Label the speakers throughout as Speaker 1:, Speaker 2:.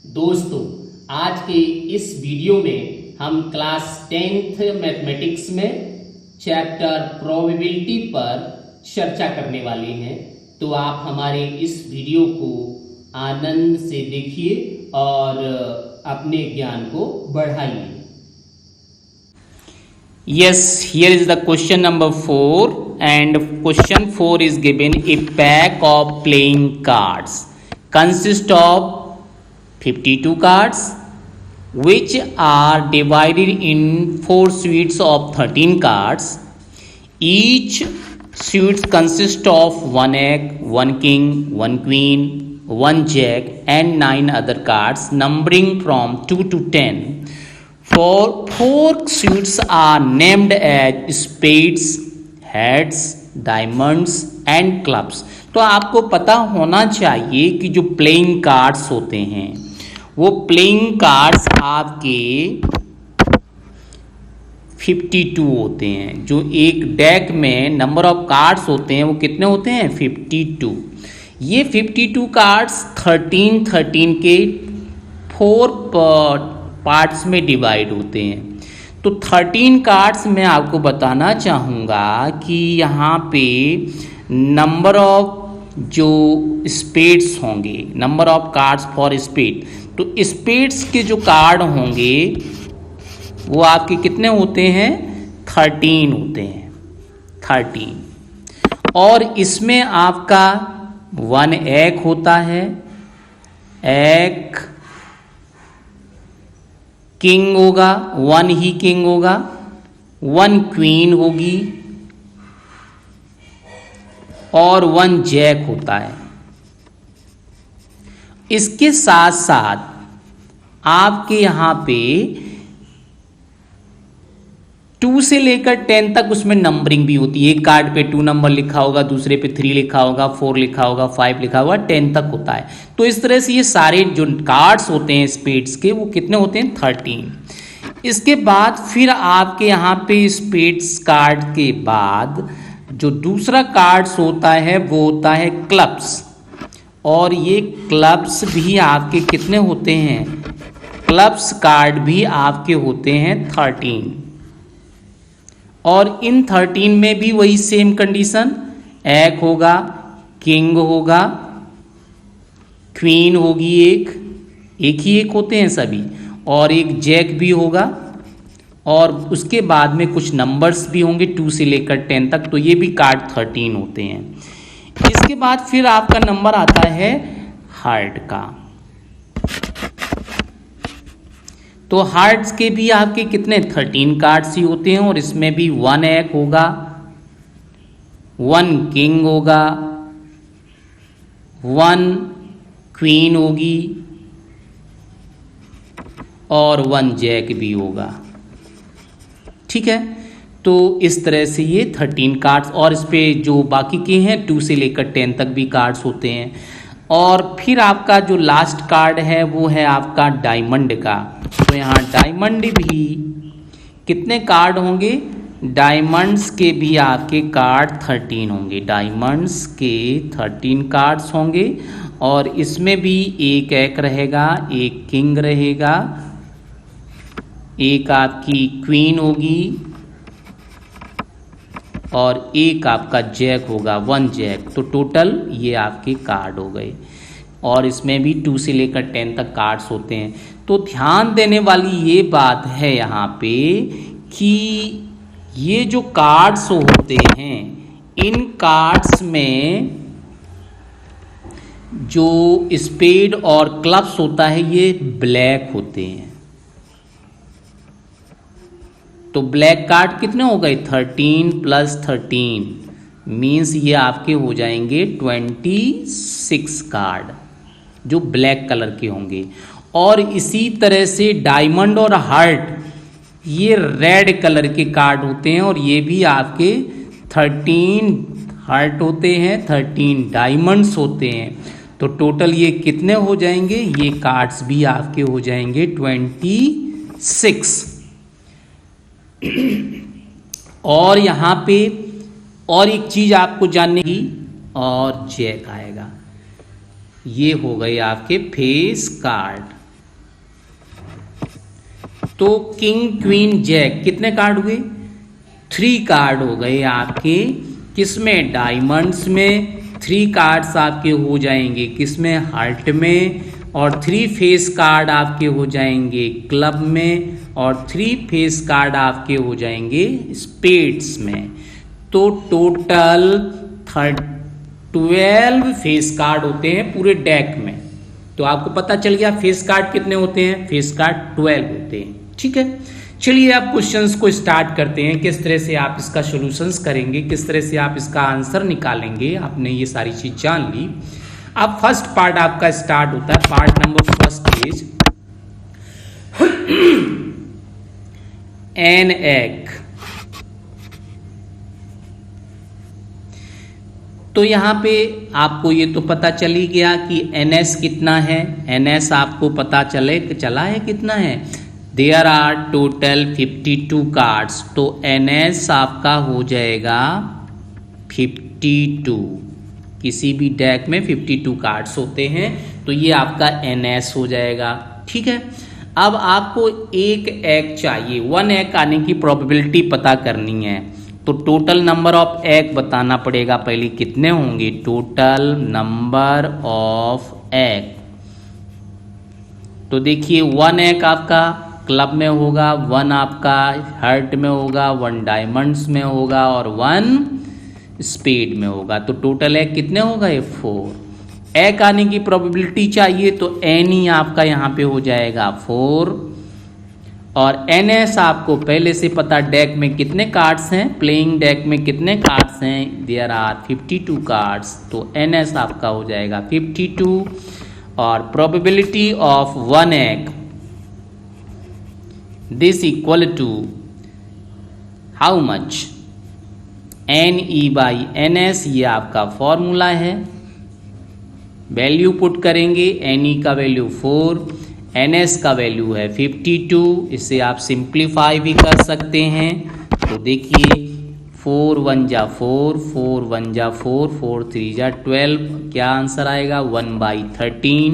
Speaker 1: दोस्तों, आज के इस वीडियो में हम क्लास 10th मैथमेटिक्स में चैप्टर प्रोबेबिलिटी पर चर्चा करने वाले हैं। तो आप हमारे इस वीडियो को आनंद से देखिए और अपने ज्ञान को बढ़ाइए।
Speaker 2: Yes, here is the question number 4, and question 4 is given: a pack of playing cards consists of 52 cards which are divided in 4 suites of 13 cards. Each suite consists of 1 egg, 1 king, 1 queen, 1 jack and 9 other cards numbering from 2 to 10. Four suites are named as spades, heads, diamonds and clubs. तो आपको पता होना चाहिए कि जो playing cards होते हैं वो प्लेइंग कार्ड्स आपके 52 होते हैं। जो एक डेक में नंबर ऑफ कार्ड्स होते हैं वो कितने होते हैं? 52। ये 52 कार्ड्स 13 के 4 पार्ट्स में डिवाइड होते हैं। तो 13 कार्ड्स मैं आपको बताना चाहूँगा कि यहाँ पे नंबर ऑफ जो स्पेड्स होंगे, number of cards for spade, तो स्पेड्स के जो कार्ड होंगे वो आपके कितने होते हैं? 13 होते हैं, 13। और इसमें आपका 1 एग होता है, एग किंग होगा, 1 ही किंग होगा, 1 क्वीन होगी और 1 जैक होता है। इसके साथ साथ आपके यहाँ पे 2 से लेकर 10 तक उसमें नंबरिंग भी होती है। एक कार्ड पे 2 नंबर लिखा होगा, दूसरे पे 3 लिखा होगा, 4 लिखा होगा, 5 लिखा होगा, 10 तक होता है। तो इस तरह से ये सारे जो कार्ड्स होते हैं स्पेड्स के वो कितने होते हैं? 13। इसके बाद फिर आपके यहाँ पे स्पेड्स कार्ड के बाद जो दूसरा कार्ड्स होता है वो होता है क्लब्स। और ये क्लब्स भी आपके कितने होते हैं? क्लब्स कार्ड भी आपके होते हैं 13। और इन 13 में भी वही सेम कंडीशन, एग होगा, किंग होगा, क्वीन होगी, एक ही एक होते हैं सभी, और एक जैक भी होगा। और उसके बाद में कुछ नंबर्स भी होंगे 2 से लेकर 10 तक, तो ये भी कार्ड 13 होते हैं। इसके बाद फिर आपका नंबर आता है हार्ट का। तो हार्ट्स के भी आपके कितने? 13 कार्ड्स ही होते हैं। और इसमें भी 1 एग होगा, 1 किंग होगा, 1 क्वीन होगी और 1 जैक भी होगा। ठीक है, तो इस तरह से ये 13 कार्ड्स, और इस पे जो बाकी के हैं 2 से लेकर 10 तक भी कार्ड्स होते हैं। और फिर आपका जो लास्ट कार्ड है वो है आपका डायमंड का। तो यहाँ डायमंड भी कितने कार्ड होंगे? डायमंड्स के भी आपके कार्ड 13 होंगे। डायमंड्स के 13 कार्ड्स होंगे और इसमें भी एक एग रहेगा, एक किंग रहेगा, एक आपकी क्वीन होगी और एक आपका जैक होगा, 1 जैक। तो टोटल ये आपके कार्ड हो गए। और इसमें भी 2 से लेकर 10 तक कार्ड्स होते हैं। तो ध्यान देने वाली ये बात है यहाँ पे कि ये जो कार्ड्स होते हैं इन कार्ड्स में जो स्पेड और क्लब्स होता है ये ब्लैक होते हैं। तो ब्लैक कार्ड कितने हो गए? 13 + 13 मीन्स ये आपके हो जाएंगे 26 कार्ड जो ब्लैक कलर के होंगे। और इसी तरह से डायमंड और हार्ट ये रेड कलर के कार्ड होते हैं और ये भी आपके 13 हार्ट होते हैं, 13 डायमंड्स होते हैं। तो टोटल ये कितने हो जाएंगे? ये कार्ड्स भी आपके हो जाएंगे 26। और यहाँ पे और एक चीज आपको जानने की, और जैक आएगा। ये हो गए आपके फेस कार्ड। तो किंग क्वीन जैक कितने कार्ड हुए? 3 कार्ड हो गए आपके। किसमें? डायमंड्स में। 3 कार्ड्स आपके हो जाएंगे किसमें? हार्ट में। और 3 फेस कार्ड आपके हो जाएंगे क्लब में। और 3 फेस कार्ड आपके हो जाएंगे स्पेड्स में। तो टोटल 12 फेस कार्ड होते हैं पूरे डेक में। तो आपको पता चल गया फेस कार्ड कितने होते हैं? फेस कार्ड 12 होते हैं। ठीक है, चलिए आप क्वेश्चंस को स्टार्ट करते हैं। किस तरह से आप इसका सॉल्यूशंस करेंगे, किस तरह से आप इसका आंसर निकालेंगे। आपने ये सारी चीज जान ली। अब फर्स्ट पार्ट आपका स्टार्ट होता है। Part number first is an egg. तो यहां पे आपको ये तो पता चल ही गया कि NS कितना है। NS आपको पता चला है कितना है। There are total 52 cards. तो NS आपका हो जाएगा 52। किसी भी डेक में 52 कार्ड्स होते हैं, तो ये आपका NS हो जाएगा। ठीक है, अब आपको एक एग चाहिए। 1 एग आने की प्रोबेबिलिटी पता करनी है। तो टोटल नंबर ऑफ एग बताना पड़ेगा पहले कितने होंगे। टोटल नंबर ऑफ एग, तो देखिए 1 एग आपका क्लब में होगा, 1 आपका हार्ट में होगा, 1 डायमंड्स में होगा और 1 स्पेड में होगा। तो टोटल एग कितने होगा? ये 4। एग आने की प्रोबेबिलिटी चाहिए तो एन ही आपका यहाँ पे हो जाएगा 4। और NS आपको पहले से पता डेक में कितने कार्ड्स हैं, प्लेइंग डेक में कितने कार्ड्स हैं। There are 52 cards. तो NS आपका हो जाएगा 52। और probability of 1 egg, this equal to how much? NE/NS, ये आपका फॉर्मूला है। वैल्यू पुट करेंगे। NE का वैल्यू 4, NS का वैल्यू है 52। इसे आप सिंप्लीफाई भी कर सकते हैं। तो देखिए 4 1 जा 4, 4 1 जा 4, 4 3 जा 12। क्या आंसर आएगा? 1/13।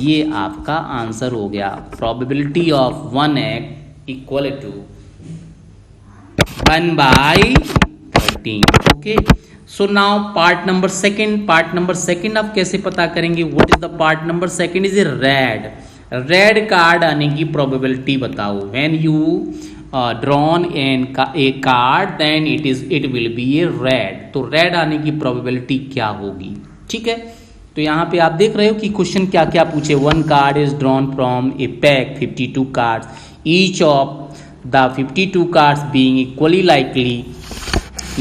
Speaker 2: ये आपका आंसर हो गया। Probability of 1 egg equal to 1/13। Okay, so now part number second. Part number second आप कैसे पता करेंगे? What is the part number second? Is red. Red card आने की प्रोबेबिलिटी बताओ। When you drawn a card then it will be a red. तो red आने की प्रोबेबिलिटी क्या होगी? ठीक है, तो यहाँ पे आप देख रहे हो कि क्वेश्चन क्या क्या पूछे। 1 card is drawn from A pack 52 cards, each of the 52 cards being equally likely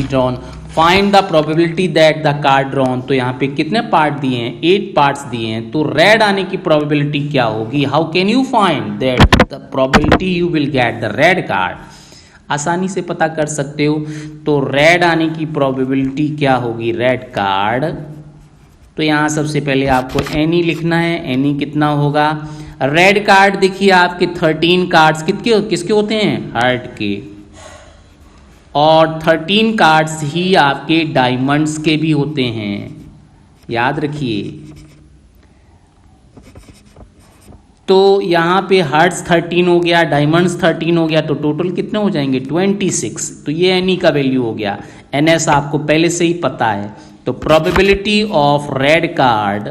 Speaker 2: drawn, find the probability that the card drawn. तो यहाँ पे कितने पार्ट दिए हैं? 8 पार्ट्स दिए हैं। तो रेड आने की प्रोबेबिलिटी क्या होगी? How can you find that the probability you will get the red card? आसानी से पता कर सकते हो। तो रेड आने की प्रोबेबिलिटी क्या होगी? Red card. तो यहाँ सबसे पहले आपको NE लिखना है। NE कितना होगा? रेड कार्ड देखिए आपके 13 कार्ड्स किसके होते हैं? हार्ट के। और 13 कार्ड्स ही आपके डायमंड्स के भी होते हैं, याद रखिए। तो यहाँ पे हार्ट्स 13 हो गया, डायमंड्स 13 हो गया, तो टोटल कितने हो जाएंगे? 26। तो ये NE का वैल्यू हो गया। NS आपको पहले से ही पता है। तो probability of red card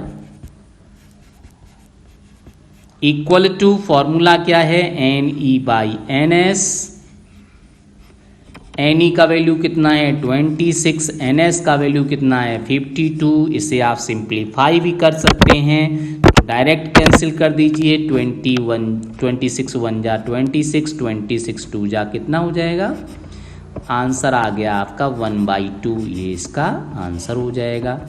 Speaker 2: equal to, formula क्या है? NE/NS। NE का वैल्यू कितना है? 26। NS का वैल्यू कितना है? 52। इसे आप सिंप्लीफाई भी कर सकते हैं। तो डायरेक्ट कैंसिल कर दीजिए। 26 1 जा 26, 26 2 जा कितना हो जाएगा? आंसर आ गया आपका 1/2। ये इसका आंसर हो जाएगा।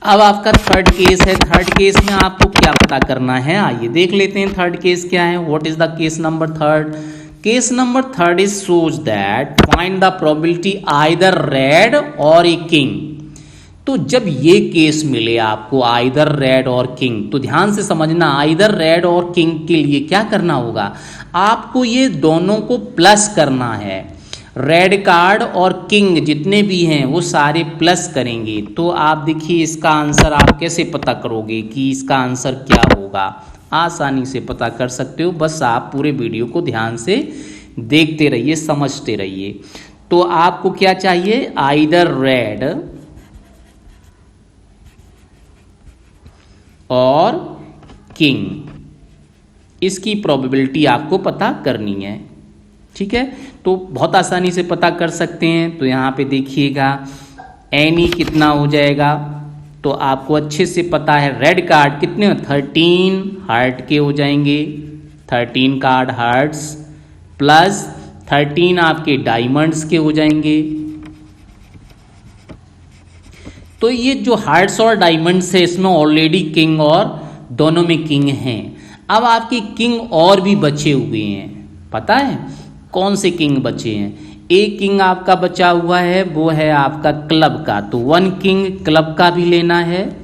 Speaker 2: अब आपका थर्ड केस है। थर्ड केस में आपको क्या पता करना है? आइए देख लेते हैं थर्ड केस क्या है। What is the case number third? Case number third is shows that find the probability either red और ए किंग। तो जब ये केस मिले आपको आइदर रेड और किंग, तो ध्यान से समझना, आइदर रेड और किंग के लिए क्या करना होगा? आपको ये दोनों को प्लस करना है। रेड कार्ड और किंग जितने भी हैं वो सारे प्लस करेंगे। तो आप देखिए इसका आंसर आप कैसे पता करोगे कि इसका आंसर क्या होगा? आसानी से पता कर सकते हो, बस आप पूरे वीडियो को ध्यान से देखते रहिए, समझते रहिए। तो आपको क्या चाहिए, आइदर रेड और किंग, इसकी प्रोबेबिलिटी आपको पता करनी है। ठीक है, तो बहुत आसानी से पता कर सकते हैं। तो यहाँ पे देखिएगा एनी कितना हो जाएगा, तो आपको अच्छे से पता है रेड कार्ड कितने 13 हार्ट के हो जाएंगे, 13 कार्ड हार्ट्स प्लस 13 आपके डायमंड्स के हो जाएंगे। तो ये जो हार्ट्स और डायमंड्स है इसमें ऑलरेडी किंग और दोनों में किंग हैं। अब आपके किंग और भी बचे हुए हैं, पता है कौन से किंग बचे हैं? एक किंग आपका बचा हुआ है, वो है आपका क्लब का, तो 1 किंग क्लब का भी लेना है,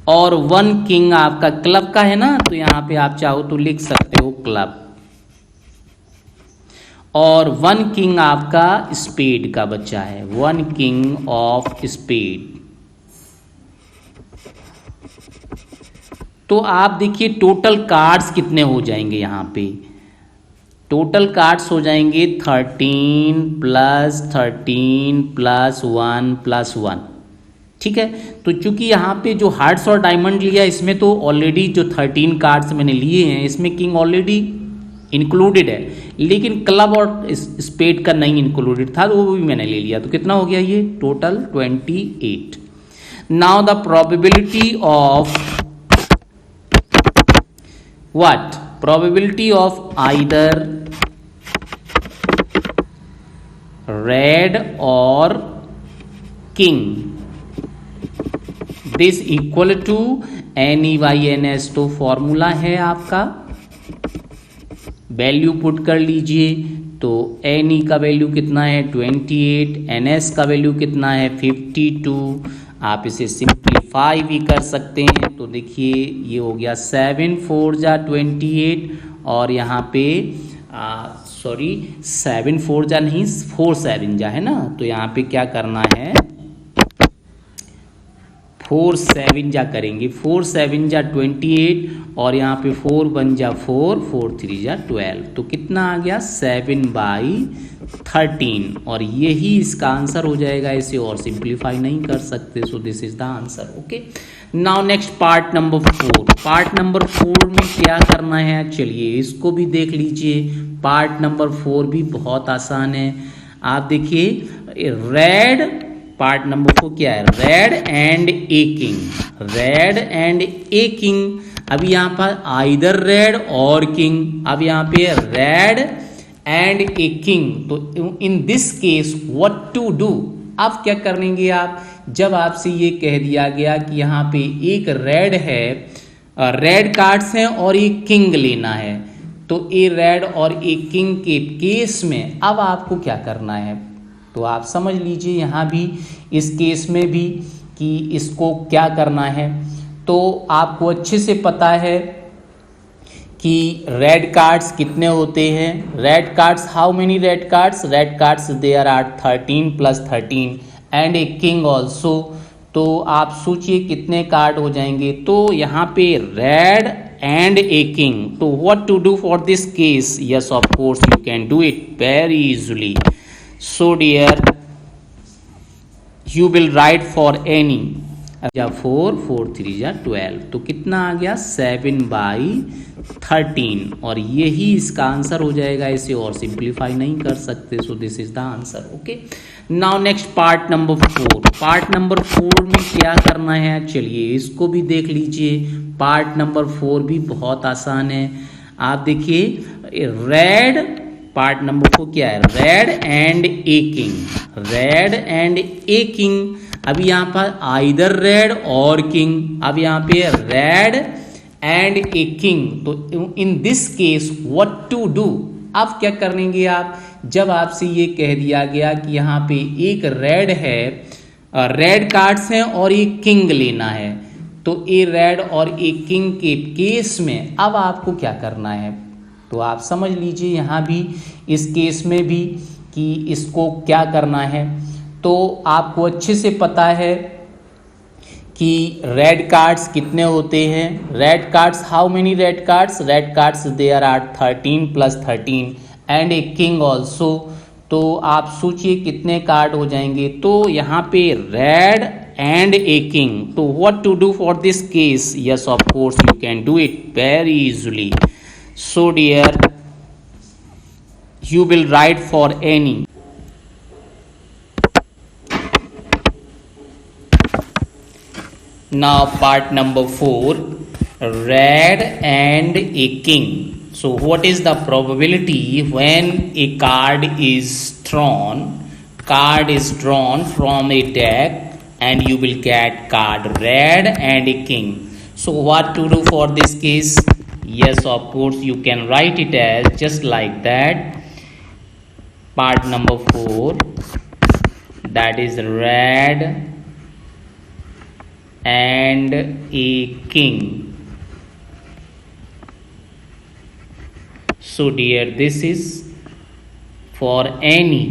Speaker 2: और 1 किंग आपका क्लब का है ना, तो यहां पे आप चाहो तो लिख सकते हो क्लब, और 1 किंग आपका स्पेड का बचा है, 1 किंग ऑफ स्पेड। तो आप देखिए टोटल कार्ड्स कितने हो जाएंगे, यहाँ पे टोटल कार्ड्स हो जाएंगे 13 प्लस 13 प्लस 1 प्लस 1। ठीक है, तो चूंकि यहाँ पे जो हार्ट्स और डायमंड लिया इसमें तो ऑलरेडी जो 13 कार्ड्स मैंने लिए हैं इसमें किंग ऑलरेडी इंक्लूडेड है, लेकिन क्लब और स्पेड का नहीं इंक्लूडेड था, तो वो भी मैंने ले लिया। तो कितना हो गया ये total 28। Now the probability of what? Probability of either red or king, this equal to NEYNS। तो फॉर्मूला है आपका, वैल्यू पुट कर लीजिए। तो NE का वैल्यू कितना है 28, NS का वैल्यू कितना है 52। आप इसे सिंप्लीफाई भी कर सकते हैं। तो देखिए ये हो गया 7 4 जा 28, और यहाँ पे 7 4 जा नहीं 4 7 जा है ना, तो यहाँ पे क्या करना है 4 7 जा करेंगे, 4 7 जा 28, और यहाँ पे 4 1 जा 4, 4 3 जा 12। तो कितना आ गया 7/13, और यही इसका आंसर हो जाएगा। इसे और सिंप्लीफाई नहीं कर सकते। So this is the answer. Okay, now next part number 4। Part number 4 में क्या करना है, चलिए इसको भी देख लीजिए। पार्ट नंबर 4 भी बहुत आसान है। आप देखिए रेड, पार्ट नंबर 4 क्या है, red and a king, red and a king. अभी यहाँ पर आइदर रेड और किंग, अब यहाँ पे रेड एंड ए किंग। तो in this case what to do, अब क्या करेंगे आप, जब आपसे ये कह दिया गया कि यहाँ पे एक रेड है, रेड कार्ड्स हैं और एक किंग लेना है, तो ए रेड और ए किंग के केस में अब आपको क्या करना है, तो आप समझ लीजिए यहाँ भी इस केस में भी कि इसको क्या करना है। तो आपको अच्छे से पता है कि रेड कार्ड्स कितने होते हैं। Red cards, how many red cards, red cards there are 13 plus 13 and a king also. तो आप सोचिए कितने कार्ड हो जाएंगे। तो यहाँ पे रेड एंड ए किंग, तो what to do for this case, yes of course you can do it very easily. So dear, you will write for any, 4 4 3 जा 12, तो कितना आ गया 7/13, और यही इसका आंसर हो जाएगा। इसे और सिंप्लीफाई नहीं कर सकते। So this is the answer. Okay, now next part number 4। Part number 4 में क्या करना है, चलिए इसको भी देख लीजिए। पार्ट नंबर 4 भी बहुत आसान है। आप देखिए रेड, पार्ट नंबर 4 क्या है, red and a king, red and a king. अभी यहाँ पर आइदर रेड और किंग, अब यहाँ पे रेड एंड ए किंग। तो in this case what to do, अब क्या करेंगे आप, जब आपसे ये कह दिया गया कि यहाँ पे एक रेड है, रेड कार्ड्स हैं और एक किंग लेना है, तो ए रेड और ए किंग के केस में अब आपको क्या करना है, तो आप समझ लीजिए यहाँ भी इस केस में भी कि इसको क्या करना है। तो आपको अच्छे से पता है कि रेड कार्ड्स कितने होते हैं. Red cards, how many red cards? Red cards there are 13 + 13 and a king also. तो आप सोचिए कितने कार्ड हो जाएंगे. तो यहाँ पे रेड एंड ए किंग. तो what to do for this case? Yes, of course you can do it very easily. So dear, you will write for any. Now part number 4, red and a king. So what is the probability when a card is drawn? Card is drawn from a deck and you will get card red and a king. So what to do for this case? Yes, of course you can write it as just like that. Part number 4, that is red and a king. So dear, this is for any.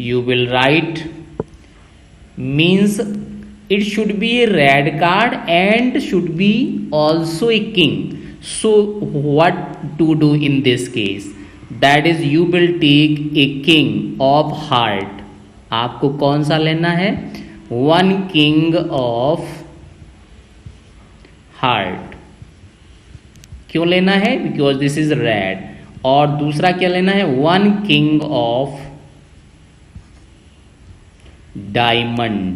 Speaker 2: You will write, means it should be a red card and should be also a king. So what to do in this case? That is, you will take a king of heart. आपको कौन सा लेना है? One king of heart. क्यों लेना है? Because this is red. और दूसरा क्या लेना है? One king of diamond.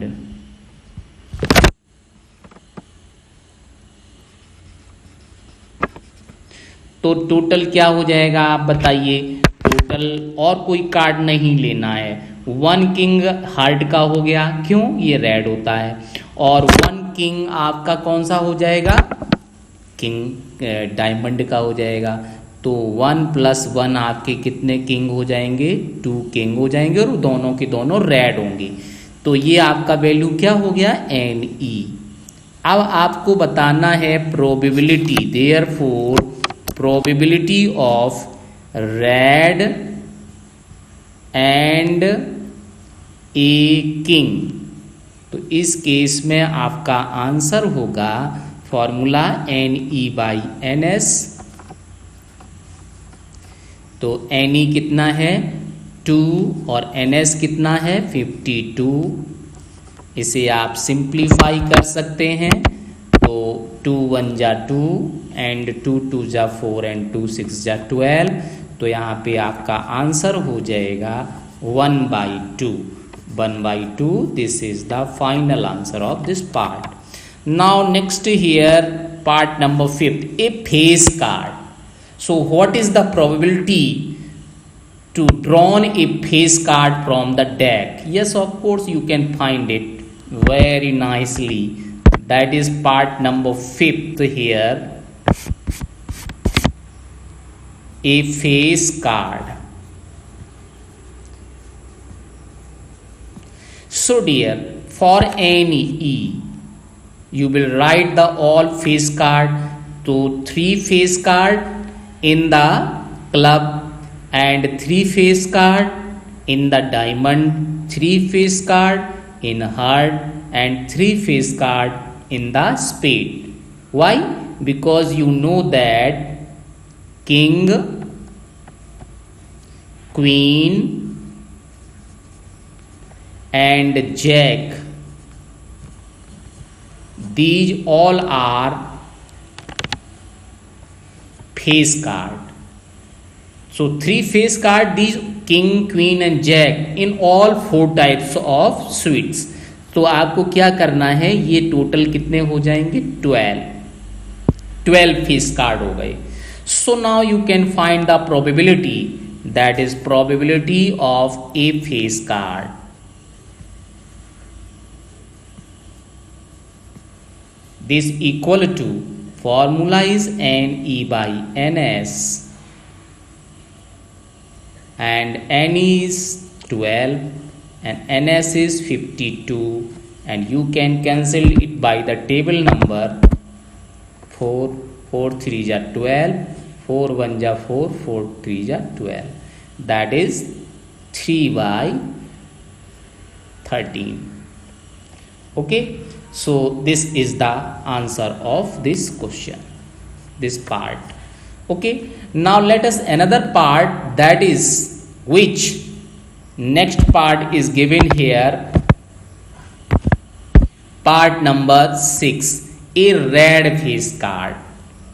Speaker 2: तो टोटल क्या हो जाएगा आप बताइए. टोटल और कोई कार्ड नहीं लेना है. वन किंग हार्ट का हो गया, क्यों? ये रेड होता है. और वन किंग आपका कौन सा हो जाएगा? किंग डायमंड का हो जाएगा. तो 1 + 1 आपके कितने किंग हो जाएंगे? 2 किंग हो जाएंगे और दोनों के दोनों रेड होंगे. तो ये आपका वैल्यू क्या हो गया? NE. अब आपको बताना है probability. Therefore probability of red and a king. तो इस केस में आपका आंसर होगा फॉर्मूला NE/NS. तो NE कितना है? 2 और NS कितना है? 52. इसे आप सिंप्लीफाई कर सकते हैं. तो 2 × 1 = 2 एंड 2 × 2 = 4 एंड 2 × 6 = 12. तो यहाँ पे आपका आंसर हो जाएगा 1/2. 1/2. This is the final answer of this part. Now next here part number 5, A face card. So what is the probability to drawn a face card from the deck? Yes, of course you can find it very nicely. That is part number 5th here. A face card. So dear, for any E, you will write the all face card. So 3 face card in the club and 3 face card in the diamond, 3 face card in heart and 3 face card in the spade. Why? Because you know that king, queen and jack, these all are face card. So 3 face card, these king, queen and jack in all 4 types of suites. तो आपको क्या करना है? ये total कितने हो जाएंगे? 12 face card हो गए. So now you can find the probability. That is probability of a face card. This equal to formula is NE/NS and NE is 12 and NS is 52, and you can cancel it by the table number. 4 3 = 12, 4 1 = 4, 4 3 = 12. That is 3/13. Okay, So this is the answer of this question, this part. Okay, now let us another part, that is which next part is given here, part number 6, a red face card.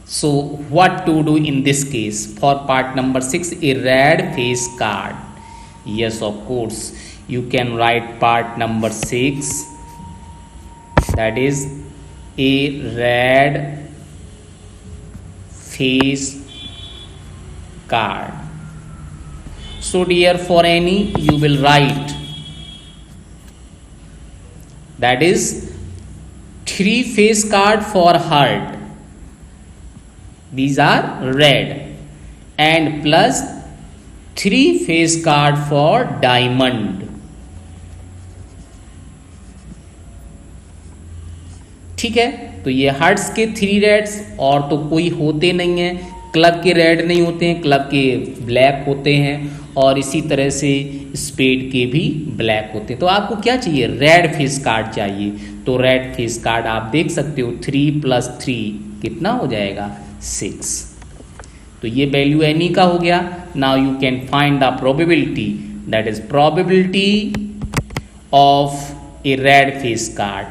Speaker 2: So what to do in this case for part number 6, a red face card? Yes, of course, you can write part number 6, that is a red face card. So dear, for any you will write, that is 3 face card for heart, these are red, and plus 3 face card for diamond. ठीक है, तो ये hearts के 3 Reds, और तो कोई होते नहीं है, क्लब के रेड नहीं होते हैं, क्लब के ब्लैक होते हैं, और इसी तरह से स्पेड के भी ब्लैक होते हैं। तो आपको क्या चाहिए, रेड फेस कार्ड चाहिए। तो रेड फेस कार्ड आप देख सकते हो 3 + 3 कितना हो जाएगा, 6। तो ये वैल्यू एनी का हो गया। Now you can find the probability, that is probability of A red face card.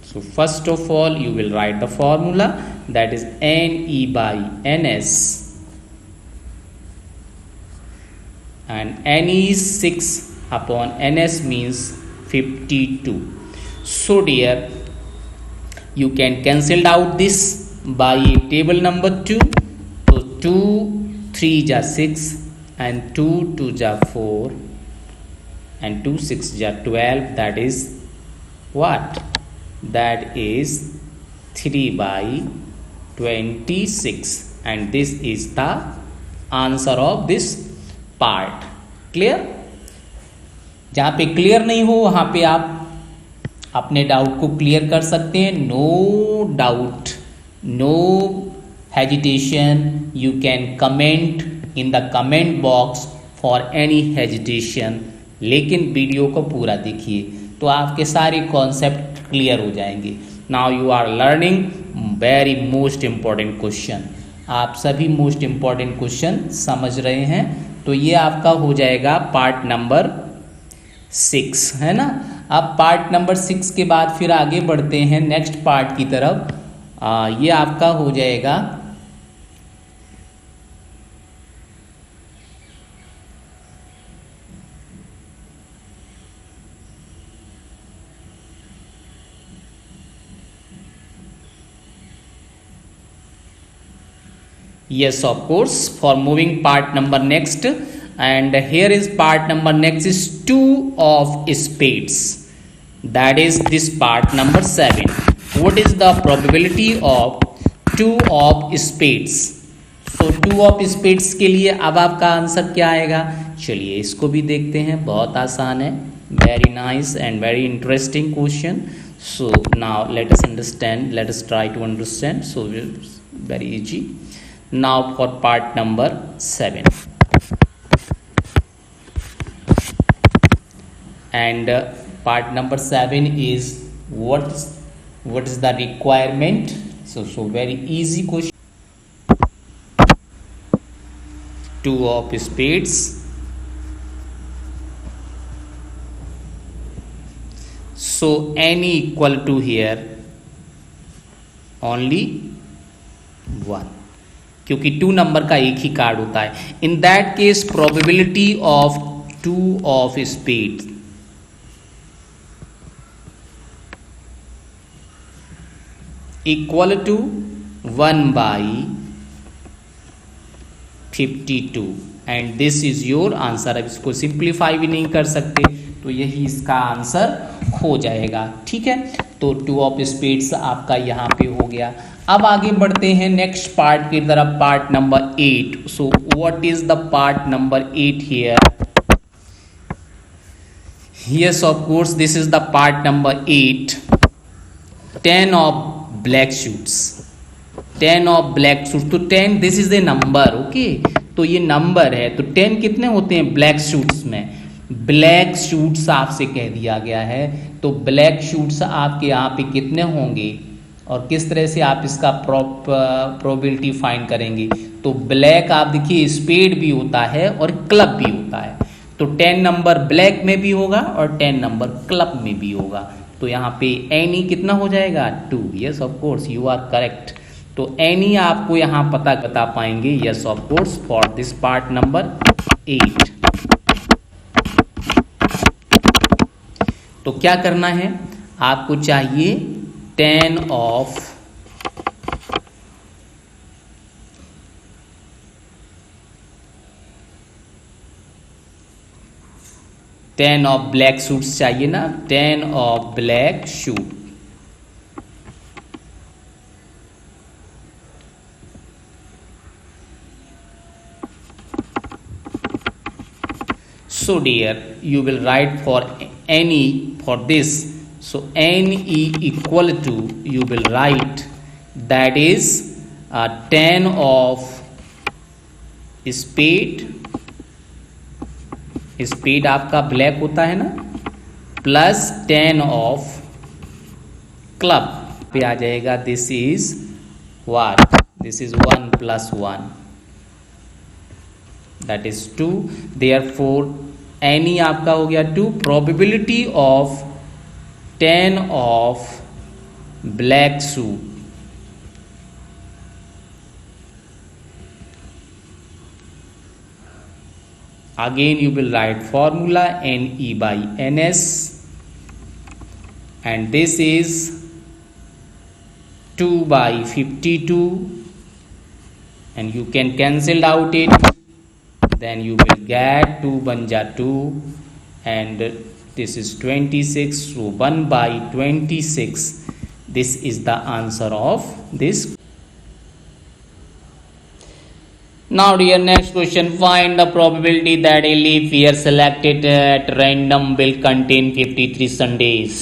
Speaker 2: So first of all you will write the formula, that is Ne/Ns, and Ne is 6 upon Ns means 52. So dear, you can cancel out this by table number 2. So 2 3 ja 6 and 2 2 ja 4 and 2 6 ja 12, that is what? That is 3/26, and this is the answer of this part. Clear? जहाँ पे clear नहीं हो वहाँ पे आप अपने doubt को clear कर सकते हैं। No doubt, no hesitation, you can comment in the comment box for any hesitation, लेकिन वीडियो को पूरा देखिए तो आपके सारे कॉन्सेप्ट क्लियर हो जाएंगे। Now you are learning very most important question, आप सभी मोस्ट इम्पॉर्टेंट क्वेश्चन समझ रहे हैं। तो ये आपका हो जाएगा पार्ट नंबर 6, है ना। अब पार्ट नंबर 6 के बाद फिर आगे बढ़ते हैं नेक्स्ट पार्ट की तरफ। ये आपका हो जाएगा yes, of course, for moving part number next, and here is part number next is 2 of spades, that is this part number 7. What is the probability of 2 of spades? So 2 of spades के लिए अब आपका answer क्या आएगा, चलिए इसको भी देखते हैं। बहुत आसान है, very nice and very interesting question. So now let us understand, let us try to understand. So very easy. Now for part number 7, and part number 7 is what is the requirement. So very easy question. 2 of spades, so any equal to here only 1, क्योंकि 2 number का एक ही card होता है। In that case probability of 2 of spade equal to 1/52, and this is your answer. अब इसको simplify भी नहीं कर सकते, तो यही इसका आंसर हो जाएगा। ठीक है, तो 2 ऑफ स्पेड्स आपका यहाँ पे हो गया। अब आगे बढ़ते हैं नेक्स्ट पार्ट की तरफ, part number 8। So what is the part number 8 here? Yes, of course, this is the part number 8. 10 of black suits. 10 of black suits. तो 10 this is the number, okay? तो ये नंबर है, तो 10 कितने होते हैं ब्लैक सूट्स में? Black suits आपसे कह दिया गया है, तो ब्लैक सूट्स आपके यहाँ पे कितने होंगे और किस तरह से आप इसका प्रोबेबिलिटी फाइंड करेंगे? तो ब्लैक आप देखिए स्पेड भी होता है और क्लब भी होता है, तो 10 नंबर ब्लैक में भी होगा और 10 नंबर क्लब में भी होगा। तो यहाँ पे एनी कितना हो जाएगा? 2। Yes of course you are correct. तो एनी आपको यहाँ पता बता पाएंगे, yes of course, for this part number 8। तो क्या करना है आपको? चाहिए 10 ऑफ 10 ऑफ ब्लैक सूट्स चाहिए ना, 10 of black suit. So dear, you will write for any for this. So NE equal to, you will write that is 10 of spade, spade आपका black होता है ना, प्लस 10 ऑफ क्लब पे आ जाएगा। This is what? This is 1 + 1, that is 2। Therefore any आपका हो गया 2। Probability of 10 of black suit, again you will write formula NE/NS, and this is 2/52, and you can cancel out it, then you will get 2 × 2, and this is 26, so 1/26. This is the answer of this. Now dear, next question, find the probability that a leap year selected at random will contain 53 Sundays।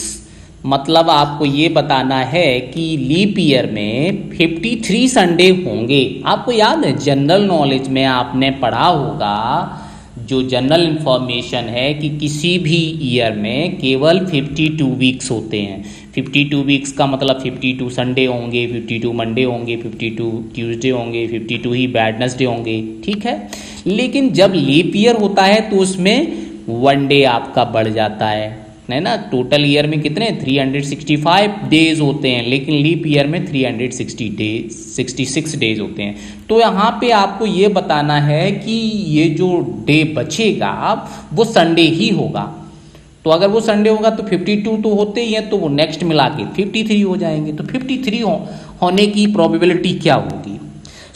Speaker 2: मतलब आपको ये बताना है कि leap year में 53 Sunday होंगे। आपको याद है जनरल नॉलेज में आपने पढ़ा होगा, जो जनरल इंफॉर्मेशन है कि किसी भी ईयर में केवल 52 वीक्स होते हैं। 52 वीक्स का मतलब 52 संडे होंगे, 52 मंडे होंगे, 52 ट्यूसडे होंगे, 52 ही वेडनेसडे होंगे, ठीक है। लेकिन जब लीप ईयर होता है तो उसमें 1 डे आपका बढ़ जाता है ना। टोटल ईयर में कितने 365 डेज होते हैं, लेकिन लीप ईयर में 366 डेज होते हैं। तो यहाँ पे आपको ये बताना है कि ये जो डे बचेगा वो संडे ही होगा। तो अगर वो संडे होगा तो 52 तो होते ही हैं, तो वो नेक्स्ट मिला के 53 हो जाएंगे। तो 53 होने की प्रोबेबिलिटी क्या होगी?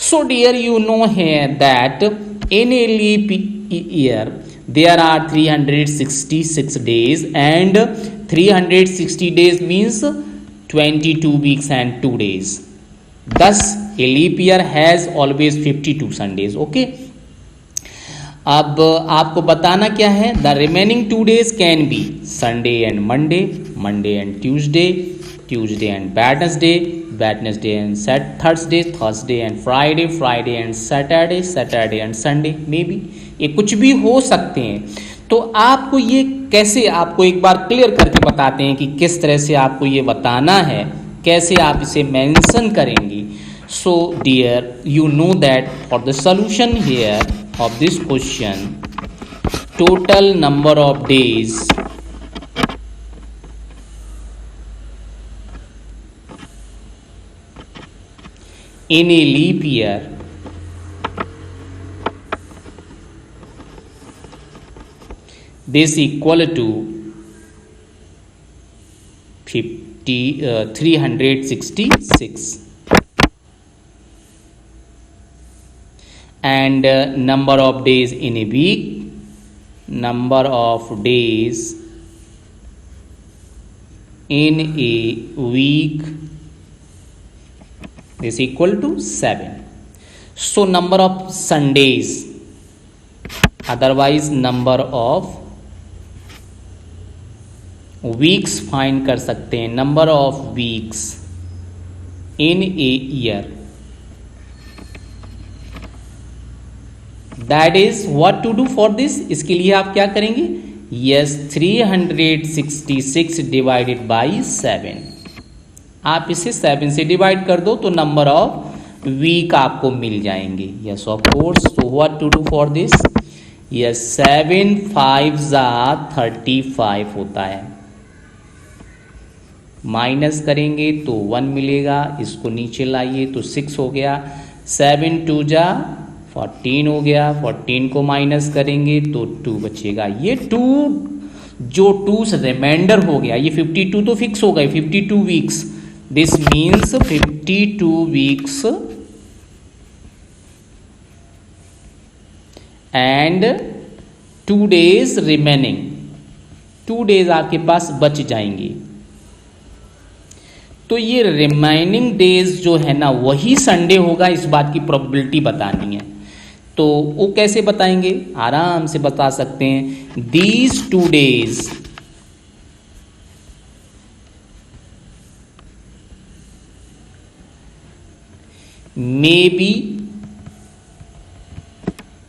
Speaker 2: सो डियर, यू नो है that in a leap year there are 366 days, and 360 days means 22 weeks and 2 days. Thus a leap year has always 52 Sundays. Okay, अब आपको बताना क्या है? The remaining 2 days can be Sunday and Monday, Monday and Tuesday, Tuesday and Wednesday, Wednesday and Thursday, Thursday and Friday, Friday and Saturday, Saturday and Sunday, maybe ये कुछ भी हो सकते हैं। तो आपको ये कैसे, आपको एक बार क्लियर करके बताते हैं कि किस तरह से आपको ये बताना है, कैसे आप इसे मेंशन करेंगे। So dear, you know that for the solution here of this question, total number of days in a leap year this equal to 366, and number of days in a week, number of days in a week is equal to 7. So number of Sundays, otherwise number of weeks find कर सकते हैं। Number of weeks in a year that is what to do for this, इसके लिए आप क्या करेंगे, yes 366 divided by 7, आप इसे 7 से डिवाइड कर दो तो नंबर ऑफ वीक आपको मिल जाएंगे। Yes of course, so what to do for this, yes 7 5 35 होता है, माइनस करेंगे तो 1 मिलेगा, इसको नीचे लाइए तो 6 हो गया, 7 2 14 हो गया, 14 को माइनस करेंगे तो 2 बचेगा। ये 2 जो 2 से रिमाइंडर हो गया, ये 52 तो फिक्स हो गए, 52 weeks, this means 52 weeks and 2 days remaining, 2 days आपके पास बच जाएंगे। तो ये रिमाइनिंग डेज जो है ना वही संडे होगा, इस बात की प्रोबेबिलिटी बतानी है। तो वो कैसे बताएंगे, आराम से बता सकते हैं, दीज 2 डेज मे बी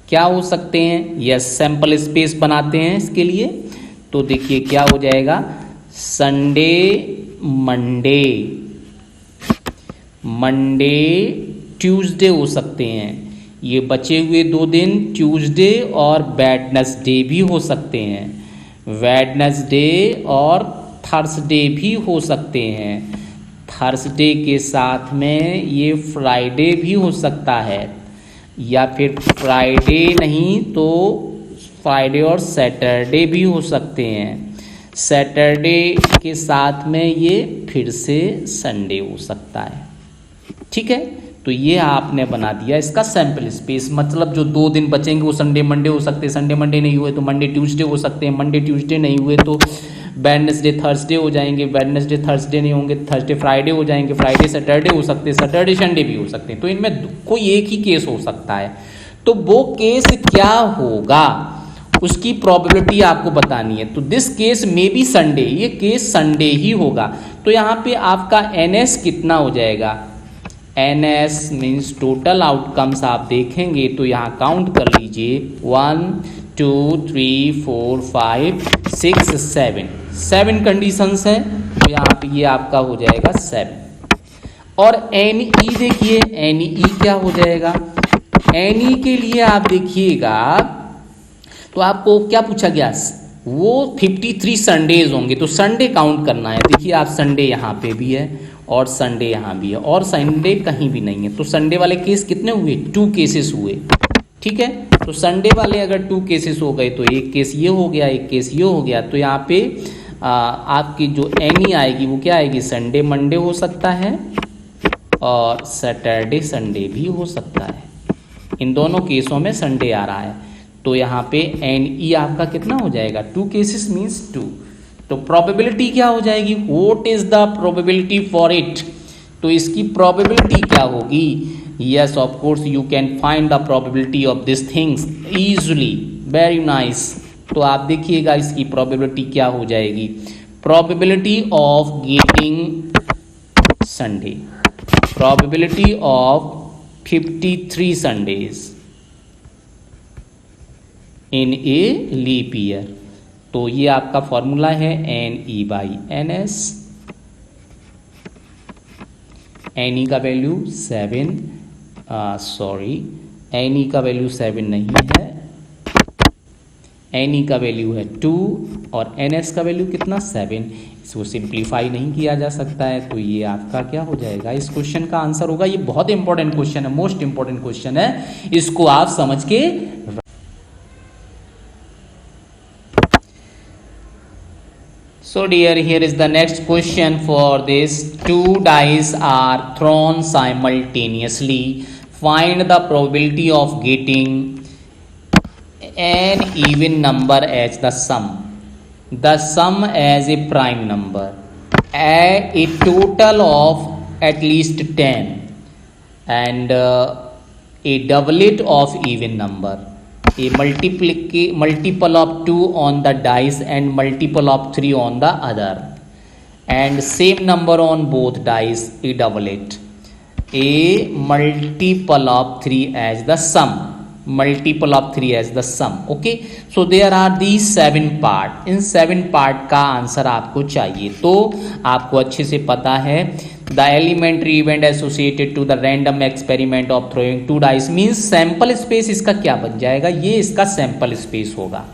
Speaker 2: क्या हो सकते हैं, यस सैंपल स्पेस बनाते हैं इसके लिए, तो देखिए क्या हो जाएगा, संडे मंडे ट्यूसडे हो सकते हैं, ये बचे हुए 2 दिन ट्यूसडे और वेडनेसडे भी हो सकते हैं, वेडनेसडे और थर्सडे भी हो सकते हैं, थर्सडे के साथ में ये फ्राइडे भी हो सकता है, या फिर फ्राइडे नहीं तो फ्राइडे और सैटरडे भी हो सकते हैं, सैटरडे के साथ में ये फिर से संडे हो सकता है। ठीक है, तो ये आपने बना दिया इसका सैंपल स्पेस, मतलब जो 2 दिन बचेंगे वो संडे मंडे हो सकते हैं, संडे मंडे नहीं हुए तो मंडे ट्यूसडे हो सकते हैं, मंडे ट्यूसडे नहीं हुए तो वेडनेसडे थर्सडे हो जाएंगे, वेडनेसडे थर्सडे नहीं होंगे, थर्सडे फ्राइडे हो जाएंगे, फ्राइडे सैटरडे हो सकते हैं, सैटरडे संडे भी हो सकते हैं। तो इनमें कोई एक ही केस हो सकता है, तो वो केस क्या होगा उसकी प्रोबेबिलिटी आपको बतानी है। तो दिस केस में बी संडे, ये केस संडे ही होगा। तो यहाँ पे आपका NS कितना हो जाएगा, NS मीन्स टोटल आउटकम्स आप देखेंगे तो यहाँ काउंट कर लीजिए 1 2 3 4 5 6 7 कंडीशंस हैं, तो यहाँ पे ये आपका हो जाएगा 7। और NE देखिए, NE क्या हो जाएगा, NE के लिए आप देखिएगा तो आपको क्या पूछा गया, वो 53 संडेज होंगे, तो संडे काउंट करना है। देखिए आप संडे यहाँ पे भी है और संडे यहाँ भी है और संडे कहीं भी नहीं है, तो संडे वाले केस कितने हुए, 2 केसेस हुए। ठीक है, तो संडे वाले अगर 2 केसेस हो गए तो एक केस ये हो गया, एक केस ये हो गया, तो यहाँ पे आपकी जो NE आएगी वो क्या आएगी, संडे मंडे हो सकता है और सैटरडे संडे भी हो सकता है, इन दोनों केसों में संडे आ रहा है। तो यहाँ पे NE आपका कितना हो जाएगा, 2 केसेस मीन्स 2। तो प्रोबेबिलिटी क्या हो जाएगी, what is the probability for it, तो इसकी प्रोबेबिलिटी क्या होगी, yes of course you can find the probability of this things easily, very nice. तो आप देखिएगा इसकी प्रोबेबिलिटी क्या हो जाएगी, probability of getting Sunday, probability of 53 Sundays in a leap year. तो ये आपका फॉर्मूला है NE/NS, NE का वैल्यू 7, NE का वैल्यू 7 नहीं है, NE का वैल्यू है 2 और NS का वैल्यू कितना 7, इसको सिंप्लीफाई नहीं किया जा सकता है। तो ये आपका क्या हो जाएगा, इस क्वेश्चन का आंसर होगा। ये बहुत इंपॉर्टेंट क्वेश्चन है, मोस्ट इंपॉर्टेंट क्वेश्चन है, इसको आप समझ के। So dear, here is the next question for this. 2 dice are thrown simultaneously. Find the probability of getting an even number as the sum. The sum as a prime number. A total of at least 10 and a doublet of even number. A multiple of 2 on the dice and multiple of 3 on the other, and same number on both dice, a doublet. A multiple of 3 as the sum, multiple of 3 as the sum. Okay, so there are these 7 part. In 7 part का answer आपको चाहिए, तो आपको अच्छे से पता है the elementary event associated to the random experiment of throwing 2 dice means sample space इसका क्या बन जाएगा, ये इसका sample space होगा।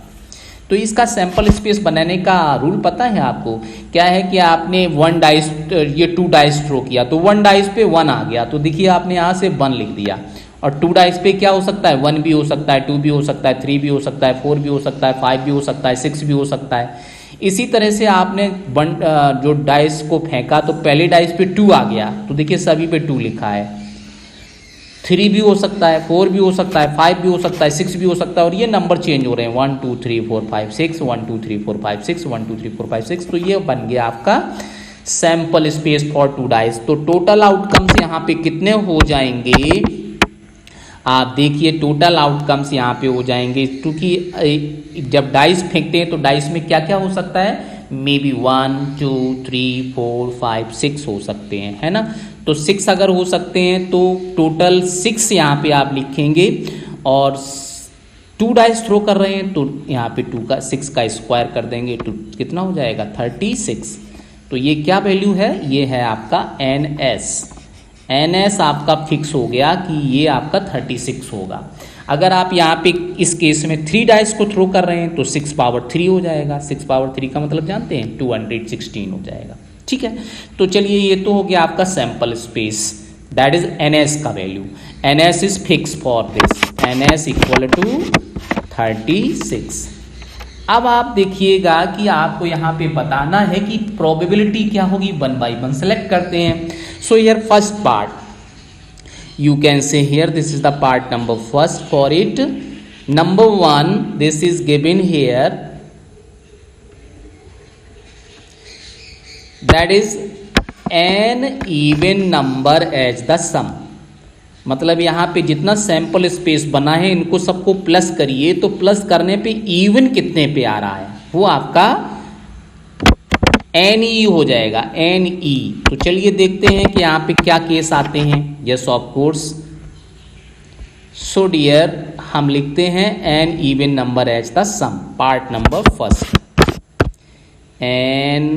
Speaker 2: तो इसका सैंपल स्पेस बनाने का रूल पता है आपको, क्या है कि आपने 1 डाइस, ये 2 डाइस थ्रो किया तो 1 डाइस पे 1 आ गया, तो देखिए आपने यहाँ से 1 लिख दिया, और 2 डाइस पे क्या हो सकता है, 1 भी हो सकता है, 2 भी हो सकता है, 3 भी हो सकता है, 4 भी हो सकता है, 5 भी हो सकता है, 6 भी हो सकता है। इसी तरह से आपने जो डाइस को फेंका तो पहले डाइस पे 2 आ गया, तो देखिए सभी पे 2 लिखा है। 3 भी हो सकता है, 4 भी हो सकता है, 5 भी हो सकता है, 6 भी हो सकता है, और ये नंबर चेंज हो रहे हैं 1 2 3 4 5 6 1 2 3 4 5 6 1 2 3 4 5 6। तो ये बन गया आपका सैंपल स्पेस फॉर 2 डाइस। तो टोटल आउटकम्स यहाँ पे कितने हो जाएंगे, आप देखिए टोटल आउटकम्स यहाँ पे हो जाएंगे, क्योंकि जब डाइस फेंकते हैं तो डाइस में क्या क्या हो सकता है, मे बी 1 2 3 4 5 6 हो सकते हैं, है ना। तो 6 अगर हो सकते हैं तो टोटल 6 यहाँ पे आप लिखेंगे, और 2 डाइस थ्रो कर रहे हैं तो यहाँ पे 6 का स्क्वायर कर देंगे तो कितना हो जाएगा 36। तो ये क्या वैल्यू है, ये है आपका NS आपका फिक्स हो गया कि ये आपका 36 होगा। अगर आप यहाँ पे इस केस में 3 डाइस को थ्रो कर रहे हैं तो 6 पावर 3 हो जाएगा। 6 पावर 3 का मतलब जानते हैं 216 हो जाएगा, ठीक है। तो चलिए ये तो हो गया आपका sample space, that is NS का वैल्यू। NS is fix for this, NS equal to 36। अब आप देखिएगा कि आपको यहाँ पे बताना है कि प्रोबेबिलिटी क्या होगी, 1 by 1 सेलेक्ट करते हैं। So here first part you can say here this is the part number first for it. Number 1 this is given here, that is an even number as the sum. मतलब यहाँ पे जितना sample space बना है इनको सबको plus करिए, तो प्लस करने पे इवन कितने पे आ रहा है, वो आपका NE हो जाएगा, NE। तो चलिए देखते हैं कि यहाँ पे क्या केस आते हैं। Yes of course, so dear हम लिखते हैं an even number as the sum. Part number first, an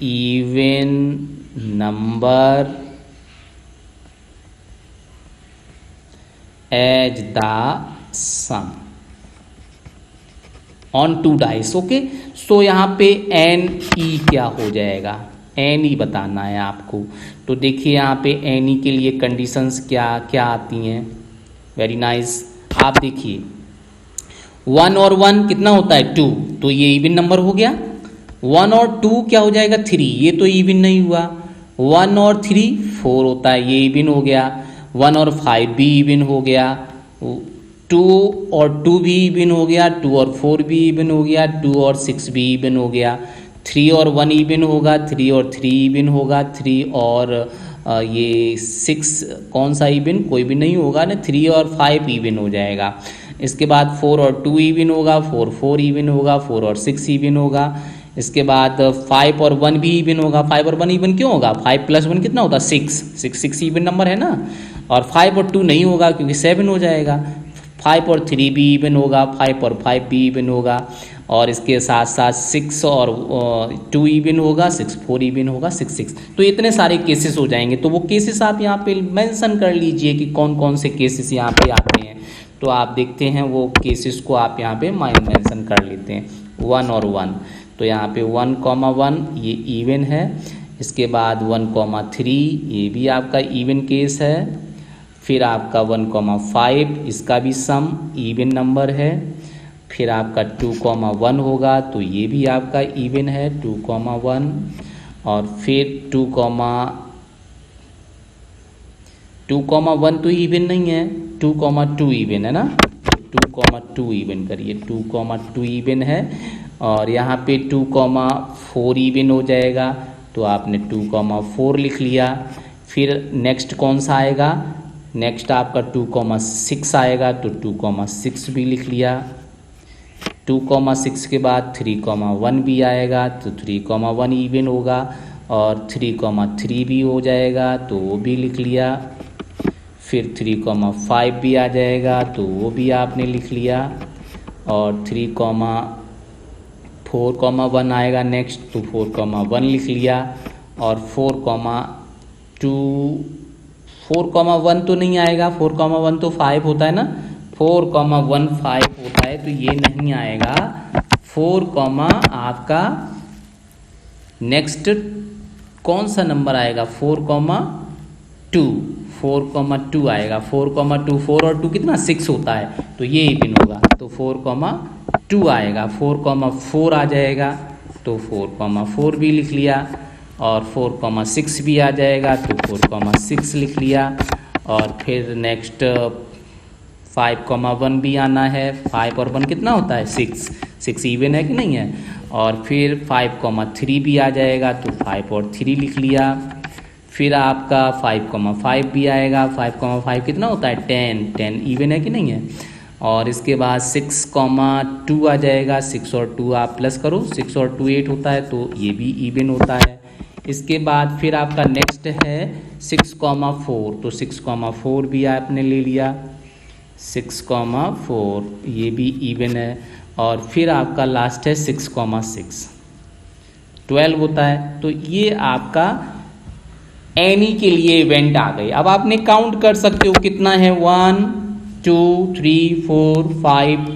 Speaker 2: even number as the sum on 2 dice. Okay, so यहाँ पे NE क्या हो जाएगा, NE बताना है आपको। तो देखिए यहाँ पे NE के लिए कंडीशंस क्या क्या आती हैं, वेरी नाइस। आप देखिए 1 और 1 कितना होता है 2, तो ये इवन नंबर हो गया। 1 और 2 क्या हो जाएगा 3, ये तो इवन नहीं हुआ। 1 और 3 4 होता है, ये इवन हो गया। 1 और 5 भी इवन हो गया। 2 और 2 भी इवन हो गया। 2 और 4 भी इवन हो गया। 2 और 6 भी इवन हो गया। 3 और 1 इवन होगा। 3 और 3 इवन होगा। 3 और ये 6 कौन सा इवन, कोई भी नहीं होगा ना। 3 और 5 इवन हो जाएगा। इसके बाद 4 और 2 इवन होगा। 4 इवन होगा। 4 और 6 इवन होगा। इसके बाद 5 और 1 भी इवन होगा। 5 और 1 इवन क्यों होगा, 5 प्लस 1 कितना होता है 6 इवन नंबर है ना। और 5 और 2 नहीं होगा क्योंकि 7 हो जाएगा। 5 और 3 भी इवन होगा। 5 और 5 भी इवन होगा। और इसके साथ साथ 6 और 2 इवन होगा। 6 4 इवन होगा। 6 तो इतने सारे केसेस हो जाएंगे। तो वो केसेस आप यहाँ पे मेंशन कर लीजिए कि कौन कौन से केसेस यहाँ पे आते हैं। तो आप देखते हैं वो केसेस को आप यहाँ पे मेंशन कर लेते हैं। 1 और 1, तो यहाँ पे 1, 1 ये इवन है। इसके बाद 1, 3 ये भी आपका इवन केस है। फिर आपका 1, 5 इसका भी सम इवन नंबर है। फिर आपका 2, 1 होगा तो ये भी आपका इवन है 2, 1। और फिर 2, 1 तो इवन नहीं है। 2, 2 इवन है ना। 2, 2 इवन करिए। 2, 2 इवन है। और यहाँ पे 2, 4 इवन हो जाएगा। तो आपने 2, 4 लिख लिया। फिर नेक्स्ट कौन सा आएगा, नेक्स्ट आपका 2, 6 आएगा। तो 2, 6 भी लिख लिया। 2, 6 के बाद 3, 1 भी आएगा। तो 3, 1 इवन होगा। और 3, 3 भी हो जाएगा तो वो भी लिख लिया। फिर 3,5 भी आ जाएगा तो वो भी आपने लिख लिया, और 3,4,1 आएगा नेक्स्ट, तो 4,1 लिख लिया, और 4,1 तो नहीं आएगा, 4,1 तो 5 होता है ना, 4,1 5 होता है तो ये नहीं आएगा। 4, आपका नेक्स्ट कौन सा नंबर आएगा, 4,2 आएगा। 4,2, 4 और 2 कितना 6 होता है, तो ये इवन होगा, तो 4,2 आएगा। 4,4 आ जाएगा तो 4,4 भी लिख लिया, और 4,6 भी आ जाएगा तो 4,6 लिख लिया, और फिर नेक्स्ट 5,1 भी आना है। 5 और 1 कितना होता है 6 इवन है कि नहीं है, और फिर 5,3 भी आ जाएगा तो 5 और 3 लिख लिया। फिर आपका 5,5 भी आएगा, 5,5 कितना होता है 10 इवन है कि नहीं है, और इसके बाद 6,2 आ जाएगा। 6 और 2 आप प्लस करो, 6 और 2 8 होता है तो ये भी इवन होता है। इसके बाद फिर आपका नेक्स्ट है 6,4, तो 6,4 भी आपने ले लिया, 6,4 ये भी इवन है, और फिर आपका लास्ट है 6,6 12 होता है। तो ये आपका एनी के लिए इवेंट आ गए। अब आपने काउंट कर सकते हो कितना है, 1 2 3 4 5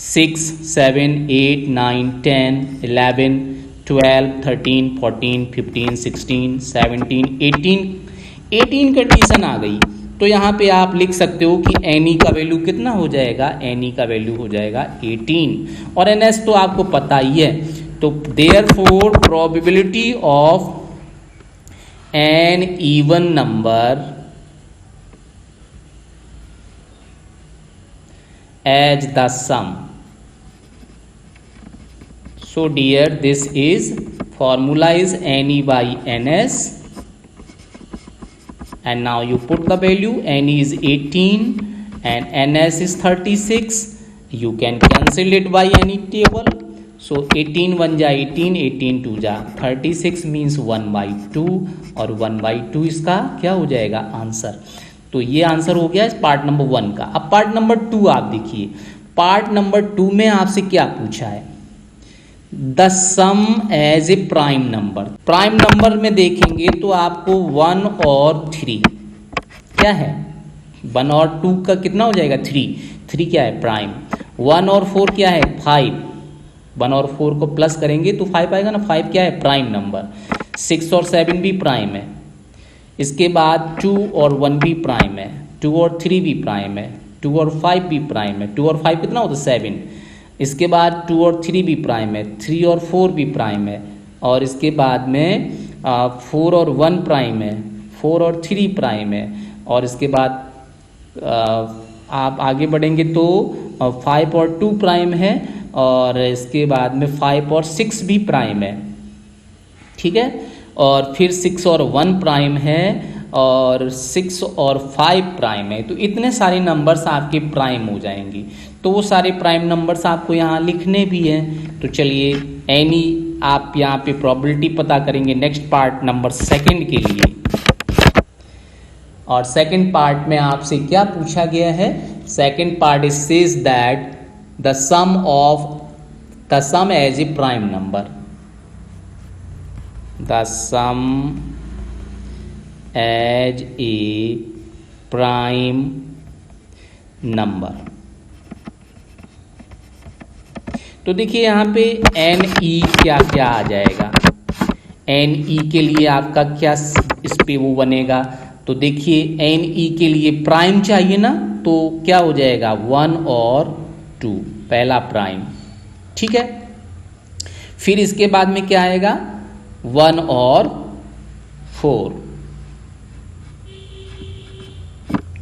Speaker 2: 6 7 8 9 10 11 12 13 14 15 16 17 18 कंडीशन आ गई। तो यहाँ पे आप लिख सकते हो कि एनी का वैल्यू कितना हो जाएगा, एनी का वैल्यू हो जाएगा 18, और एनएस तो आपको पता ही है। तो therefore probability of an even number as the sum, so dear this is formula is NE by NS, and now you put the value, NE is 18 and NS is 36, you can cancel it by any table, so 18 1 जा 18, 18 2 जा 36 means 1/2, और 1/2 इसका क्या हो जाएगा answer. तो ये answer हो गया इस पार्ट नंबर 1 का। अब पार्ट नंबर 2 आप देखिए, पार्ट नंबर 2 में आपसे क्या पूछा है, the sum as a prime number. Prime number में देखेंगे तो आपको 1 और 3 क्या है, 1 और 2 का कितना हो जाएगा 3 क्या है प्राइम, 1 और 4 क्या है 5, 1 और 4 को प्लस करेंगे तो 5 आएगा ना, 5 क्या है प्राइम नंबर। 6 और 7 भी प्राइम है। इसके बाद 2 और 1 भी प्राइम है, 2 और 3 भी प्राइम है, 2 और 5 भी प्राइम है, 2 और 5 कितना होता है 7। इसके बाद 2 और 3 भी प्राइम है, 3 और 4 भी प्राइम है, और इसके बाद में 4 और 1 प्राइम है, 4 और 3 प्राइम है, और इसके बाद आप आगे बढ़ेंगे तो 5 और 2 प्राइम है, और इसके बाद में 5 और 6 भी प्राइम है, ठीक है, और फिर 6 और 1 प्राइम है, और 6 और 5 प्राइम है। तो इतने सारे नंबर्स आपके प्राइम हो जाएंगे। तो वो सारे प्राइम नंबर्स आपको यहाँ लिखने भी हैं। तो चलिए एनी आप यहाँ पे प्रोबेबिलिटी पता करेंगे नेक्स्ट पार्ट नंबर 2 के लिए। और सेकंड पार्ट में आपसे क्या पूछा गया है, second part is says that the sum as a prime number, the sum as a prime number. तो देखिए यहाँ पे एन ई क्या क्या आ जाएगा, एन ई के लिए आपका क्या इस पे वो बनेगा। तो देखिए एन ई के लिए प्राइम चाहिए ना, तो क्या हो जाएगा 1 और 2 पहला प्राइम, ठीक है। फिर इसके बाद में क्या आएगा 1 और 4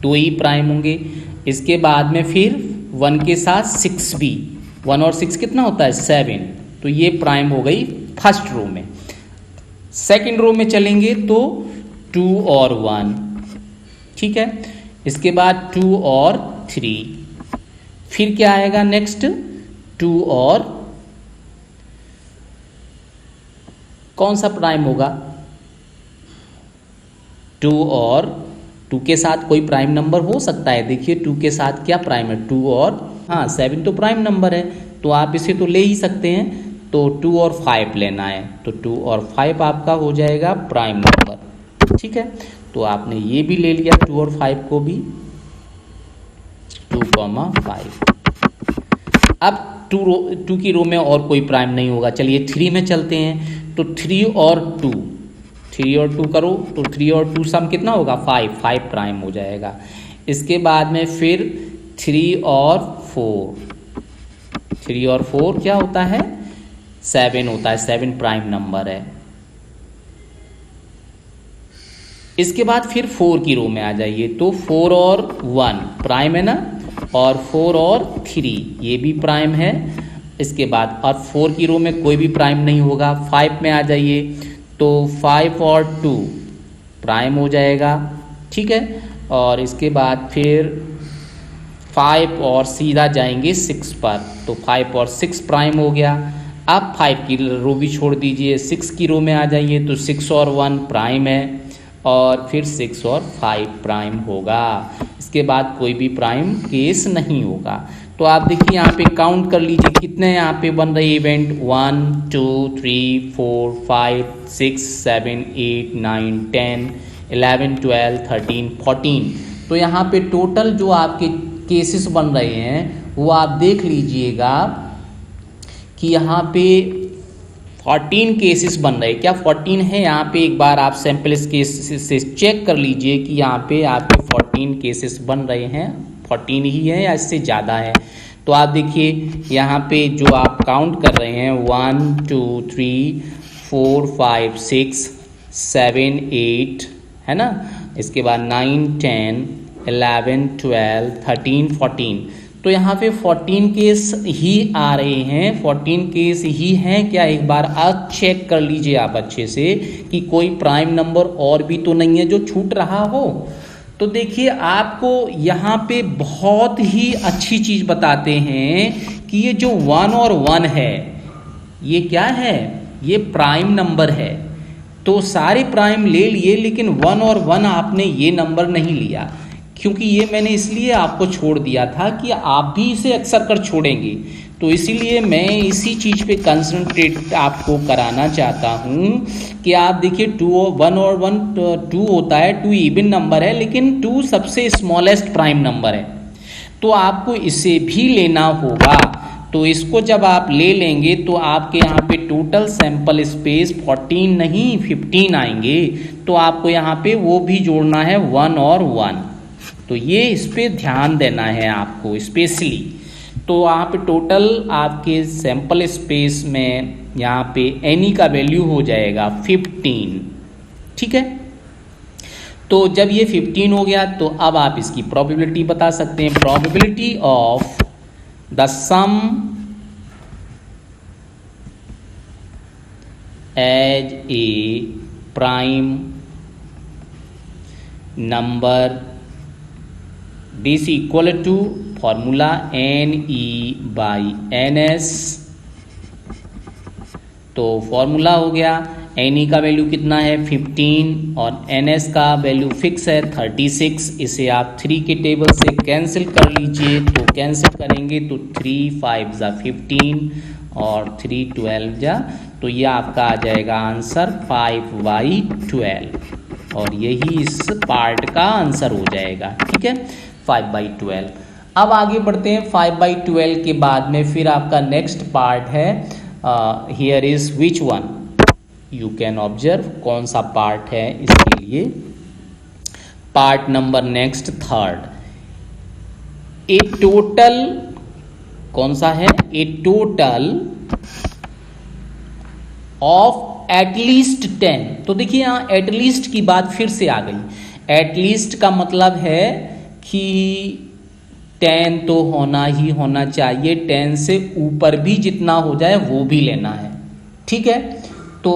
Speaker 2: 2 ही प्राइम होंगे। इसके बाद में फिर 1 के साथ 6 भी, 1 और 6 कितना होता है 7, तो ये प्राइम हो गई फर्स्ट रो में। सेकंड रो में चलेंगे तो 2 और 1, ठीक है। इसके बाद 2 और 3, फिर क्या आएगा नेक्स्ट 2 और कौन सा प्राइम होगा 2 2 के साथ कोई प्राइम नंबर हो सकता है। देखिए 2 के साथ क्या प्राइम है, 2 और 7 तो प्राइम नंबर है, तो आप इसे तो ले ही सकते हैं। तो 2 और 5 लेना है, तो 2 और 5 आपका हो जाएगा प्राइम नंबर। ठीक है, तो आपने ये भी ले लिया 2 और 5 को भी, 2,5। अब 2 की रो में और कोई प्राइम नहीं होगा। चलिए 3 में चलते हैं, तो 3 और 2 करो, तो 3 और 2 सम कितना होगा 5 प्राइम हो जाएगा। इसके बाद में फिर 3 और 4 क्या होता है 7 होता है, 7 प्राइम नंबर है। इसके बाद फिर 4 की रो में आ जाइए, तो 4 और 1 प्राइम है ना, और 4 और 3 ये भी प्राइम है। इसके बाद और 4 की रो में कोई भी प्राइम नहीं होगा। 5 में आ जाइए, तो 5 और 2 प्राइम हो जाएगा। ठीक है, और इसके बाद फिर 5 और सीधा जाएंगे 6 पर, तो 5 और 6 प्राइम हो गया। अब 5 की रो भी छोड़ दीजिए, 6 की रो में आ जाइए, तो 6 और 1 प्राइम है, और फिर 6 और 5 प्राइम होगा। इसके बाद कोई भी प्राइम केस नहीं होगा। तो आप देखिए यहाँ पे काउंट कर लीजिए कितने यहाँ पे बन रहे इवेंट, 1 2 3 4 5 6 7 8 9 10 11 12 13 14। तो यहाँ पे टोटल जो आपके केसेस बन रहे हैं वो आप देख लीजिएगा कि यहाँ पे 14 केसेस बन रहे हैं। क्या 14 है? यहाँ पे एक बार आप सैंपल केस से चेक कर लीजिए कि यहाँ पे आपके 14 केसेस बन रहे हैं, 14 ही है या इससे ज़्यादा है। तो आप देखिए यहाँ पे जो आप काउंट कर रहे हैं 1 2 3 4 5 6 7 8 है ना, इसके बाद 9 10 11 12 13 14। तो यहाँ पे 14 केस ही आ रहे हैं, 14 केस ही हैं क्या, एक बार आप चेक कर लीजिए आप अच्छे से कि कोई प्राइम नंबर और भी तो नहीं है जो छूट रहा हो। तो देखिए आपको यहाँ पे बहुत ही अच्छी चीज़ बताते हैं कि ये जो 1 और 1 है ये क्या है, ये प्राइम नंबर है। तो सारे प्राइम ले लिए, लेकिन 1 और 1 आपने ये नंबर नहीं लिया, क्योंकि ये मैंने इसलिए आपको छोड़ दिया था कि आप भी इसे अक्सर कर छोड़ेंगे। तो इसीलिए मैं इसी चीज़ पे कंसंट्रेट आपको कराना चाहता हूँ कि आप देखिए 2 और 1 और 1 2 होता है, 2 इवन नंबर है, लेकिन 2 सबसे स्मॉलेस्ट प्राइम नंबर है, तो आपको इसे भी लेना होगा। तो इसको जब आप ले लेंगे तो आपके यहाँ पे टोटल सैंपल स्पेस 14 नहीं 15 आएंगे। तो आपको यहाँ पे वो भी जोड़ना है 1 और 1, तो ये इस पर ध्यान देना है आपको स्पेशली। तो यहाँ पे टोटल आपके सैंपल स्पेस में यहाँ पे एनी का वैल्यू हो जाएगा 15। ठीक है, तो जब ये 15 हो गया तो अब आप इसकी प्रोबेबिलिटी बता सकते हैं। Probability of the sum as a prime number this equal to formula NE/NS। तो फॉर्मूला हो गया, NE का वैल्यू कितना है 15 और NS का वैल्यू फिक्स है 36। इसे आप 3 के टेबल से कैंसिल कर लीजिए, तो कैंसिल करेंगे तो 3 5 = 15 और 3 12 जा, तो ये आपका आ जाएगा आंसर 5/12 और यही इस पार्ट का आंसर हो जाएगा। ठीक है, 5/12। अब आगे बढ़ते हैं 5/12 के बाद में फिर आपका नेक्स्ट पार्ट है here is which one, you can observe कौन सा पार्ट है इसके लिए। पार्ट नंबर नेक्स्ट 3rd, ए टोटल कौन सा है, ए टोटल ऑफ एटलीस्ट 10। तो देखिए यहाँ एटलीस्ट की बात फिर से आ गई। एटलीस्ट का मतलब है कि 10 तो होना ही होना चाहिए, 10 से ऊपर भी जितना हो जाए वो भी लेना है। ठीक है, तो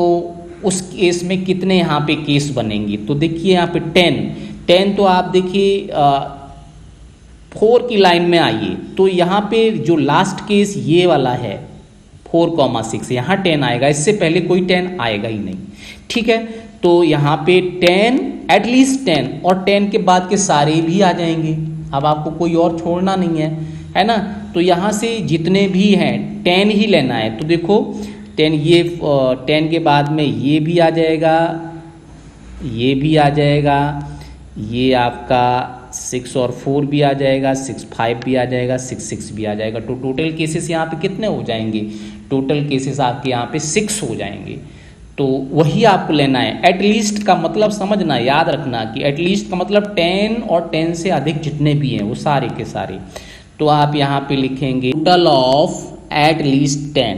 Speaker 2: उस केस में कितने यहाँ पे केस बनेंगे, तो देखिए यहाँ पे 10 तो आप देखिए 4 की लाइन में आइए, तो यहाँ पे जो लास्ट केस ये वाला है 4,6, यहाँ 10 आएगा, इससे पहले कोई 10 आएगा ही नहीं। ठीक है, तो यहाँ पे 10 एटलीस्ट 10, और 10 के बाद के सारे भी आ जाएंगे। अब आपको कोई और छोड़ना नहीं है ना। तो यहाँ से जितने भी हैं 10 ही लेना है। तो देखो 10, ये 10 के बाद में ये भी आ जाएगा, ये भी आ जाएगा, ये आपका 6 और 4 भी आ जाएगा, 6 5 भी आ जाएगा, 6 6 भी आ जाएगा। तो टोटल केसेस यहाँ पे कितने हो जाएंगे? टोटल केसेस आपके यहाँ पे 6 हो जाएंगे। तो वही आपको लेना है। एटलीस्ट का मतलब समझना, याद रखना कि एटलीस्ट का मतलब 10 और 10 से अधिक जितने भी हैं वो सारे के सारे। तो आप यहाँ पे लिखेंगे total of at least 10,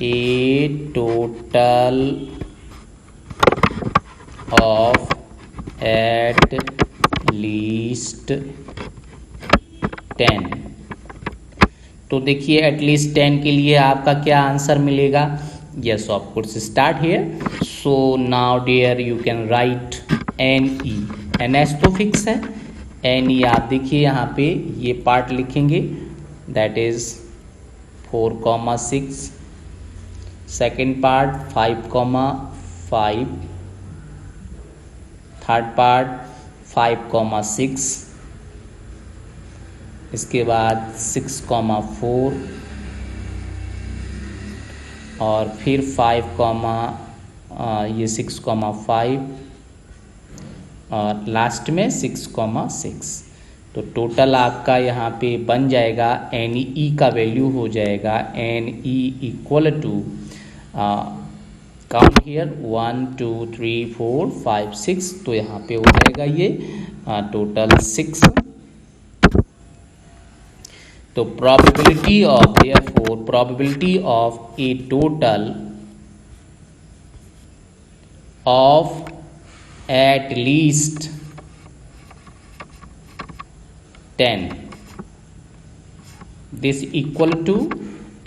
Speaker 2: A total of at least 10। तो देखिए एटलीस्ट 10 के लिए आपका क्या आंसर मिलेगा? Yes, of course, start here. So now dear you can write NE. NS तो फिक्स है, NE आप देखिए यहाँ पे ये पार्ट लिखेंगे, that is 4,6, second part 5,5, third part 5,6, इसके बाद 6,4 और फिर 5, ये 6,5 और लास्ट में 6,6। तो टोटल आपका यहाँ पे बन जाएगा NE का वैल्यू हो जाएगा NE equal to count here 1 2 3 4 5 6। तो यहाँ पे हो जाएगा ये टोटल 6। तो probability of, therefore probability of a total of at least 10, this equal to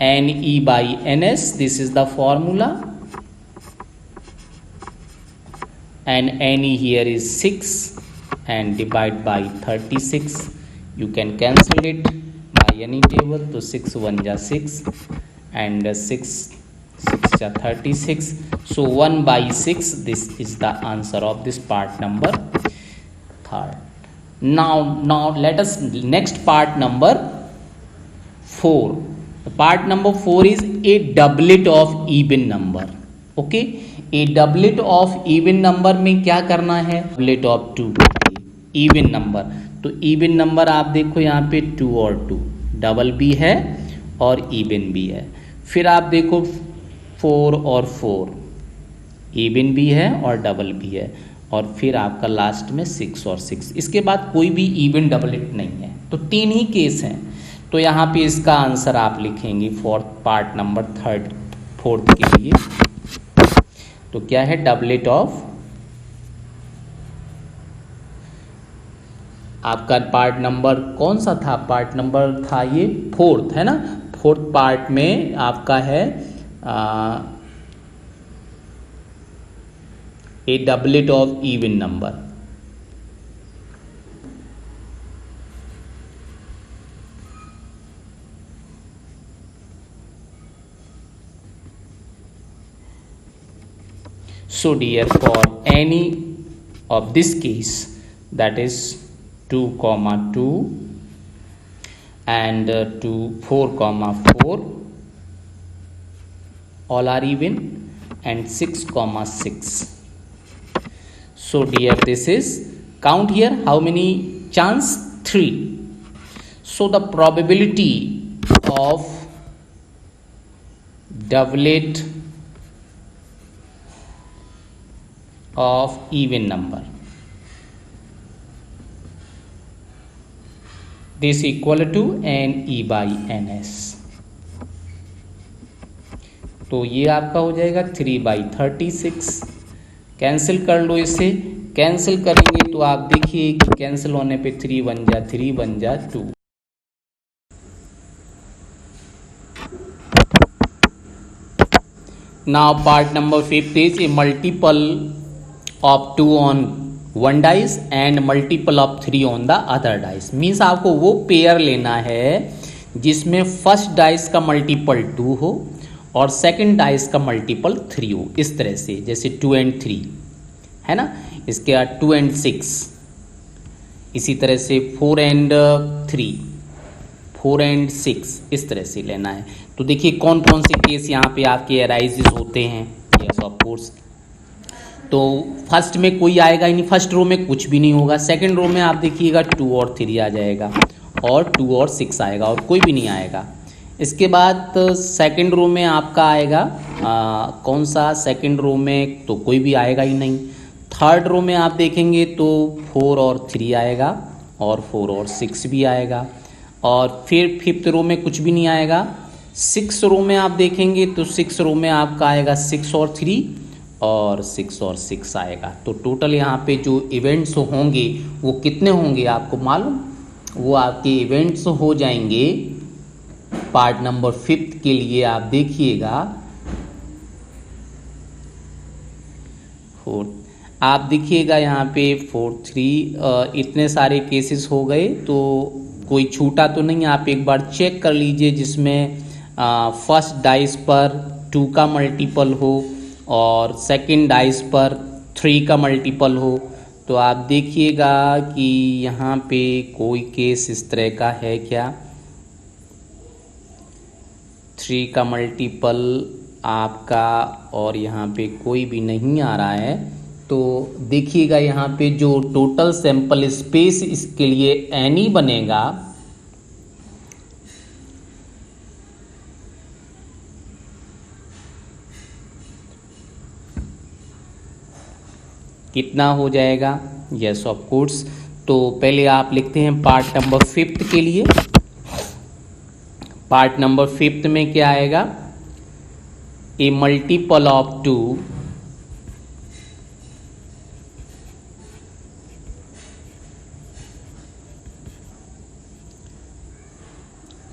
Speaker 2: NE by NS. This is the formula, and NE here is 6 and divide by 36. You can cancel it by any table. तो 6 1 जा 6 and 6 6 जा 36. So 1 by 6. This is the answer of this part number 3rd. Now let us next part number 4. The part number 4 is a doublet of even number. Okay, a doublet of even number में क्या करना है? Doublet of 2 even number. तो even number आप देखो यहाँ पे 2 और 2 डबल भी है और इवन भी है। फिर आप देखो 4 और 4 इवन भी है और डबल भी है। और फिर आपका लास्ट में 6 और 6। इसके बाद कोई भी इवन डबलेट नहीं है। तो 3 ही केस हैं। तो यहाँ पे इसका आंसर आप लिखेंगे फोर्थ पार्ट नंबर 4th के लिए। तो क्या है? डबलेट ऑफ, आपका पार्ट नंबर कौन सा था? पार्ट नंबर था ये 4th, है ना। 4th पार्ट में आपका है a doublet of even number. So dear, for any of this case, that is 2,2 and 4,4 all are even, and 6,6. So dear, this is, count here how many chance? 3. So the probability of doublet of even number, this equal to NE by NS. तो ये आपका हो जाएगा 3/36। Cancel कर लो इसे। Cancel करेंगे तो आप देखिए कि कैंसिल होने पे 3 1 जा 3 1 जा 2। Now part number 5th is a multiple of 2 on one dice and multiple of 3 on the other dice. Means आपको वो पेयर लेना है जिसमें फर्स्ट डाइस का मल्टीपल 2 हो और सेकंड डाइस का मल्टीपल 3 हो। इस तरह से, जैसे 2 and 3, है ना। इसके बाद 2 and 6, इसी तरह से 4 and 3, 4 and 6, इस तरह से लेना है। तो देखिए कौन कौन से केस यहाँ पे आपके अराइजेस होते हैं। यस ऑफ कोर्स, तो फर्स्ट में कोई आएगा ही नहीं, फर्स्ट रो में कुछ भी नहीं होगा। सेकंड रो में आप देखिएगा 2 और 3 आ जाएगा, और 2 और 6 आएगा, और कोई भी नहीं आएगा। इसके बाद सेकंड रो में आपका आएगा कौन सा, सेकंड रो में तो कोई भी आएगा ही नहीं। थर्ड रो में आप देखेंगे तो 4 और 3 आएगा, और 4 और 6 भी आएगा, और फिर फिफ्थ रो में कुछ भी नहीं आएगा। 6 रो में आप देखेंगे तो 6 रो में आपका आएगा 6 और 3, और 6 और 6 आएगा। तो टोटल यहाँ पे जो इवेंट्स होंगे वो कितने होंगे आपको मालूम, वो आपके इवेंट्स हो जाएंगे पार्ट नंबर 5 के लिए। आप देखिएगा 4, आप देखिएगा यहाँ पे 4, 3, इतने सारे केसेस हो गए, तो कोई छूटा तो नहीं। आप एक बार चेक कर लीजिए जिसमें फर्स्ट डाइस पर 2 का मल्टीपल हो और सेकंड डाइस पर 3 का मल्टीपल हो। तो आप देखिएगा कि यहाँ पे कोई केस इस तरह का है क्या, 3 का मल्टीपल आपका, और यहाँ पे कोई भी नहीं आ रहा है। तो देखिएगा यहाँ पे जो टोटल सैंपल स्पेस इसके लिए एनी बनेगा, कितना हो जाएगा। यस ऑफ कोर्स, तो पहले आप लिखते हैं पार्ट नंबर 5 के लिए। पार्ट नंबर 5 में क्या आएगा, a multiple of 2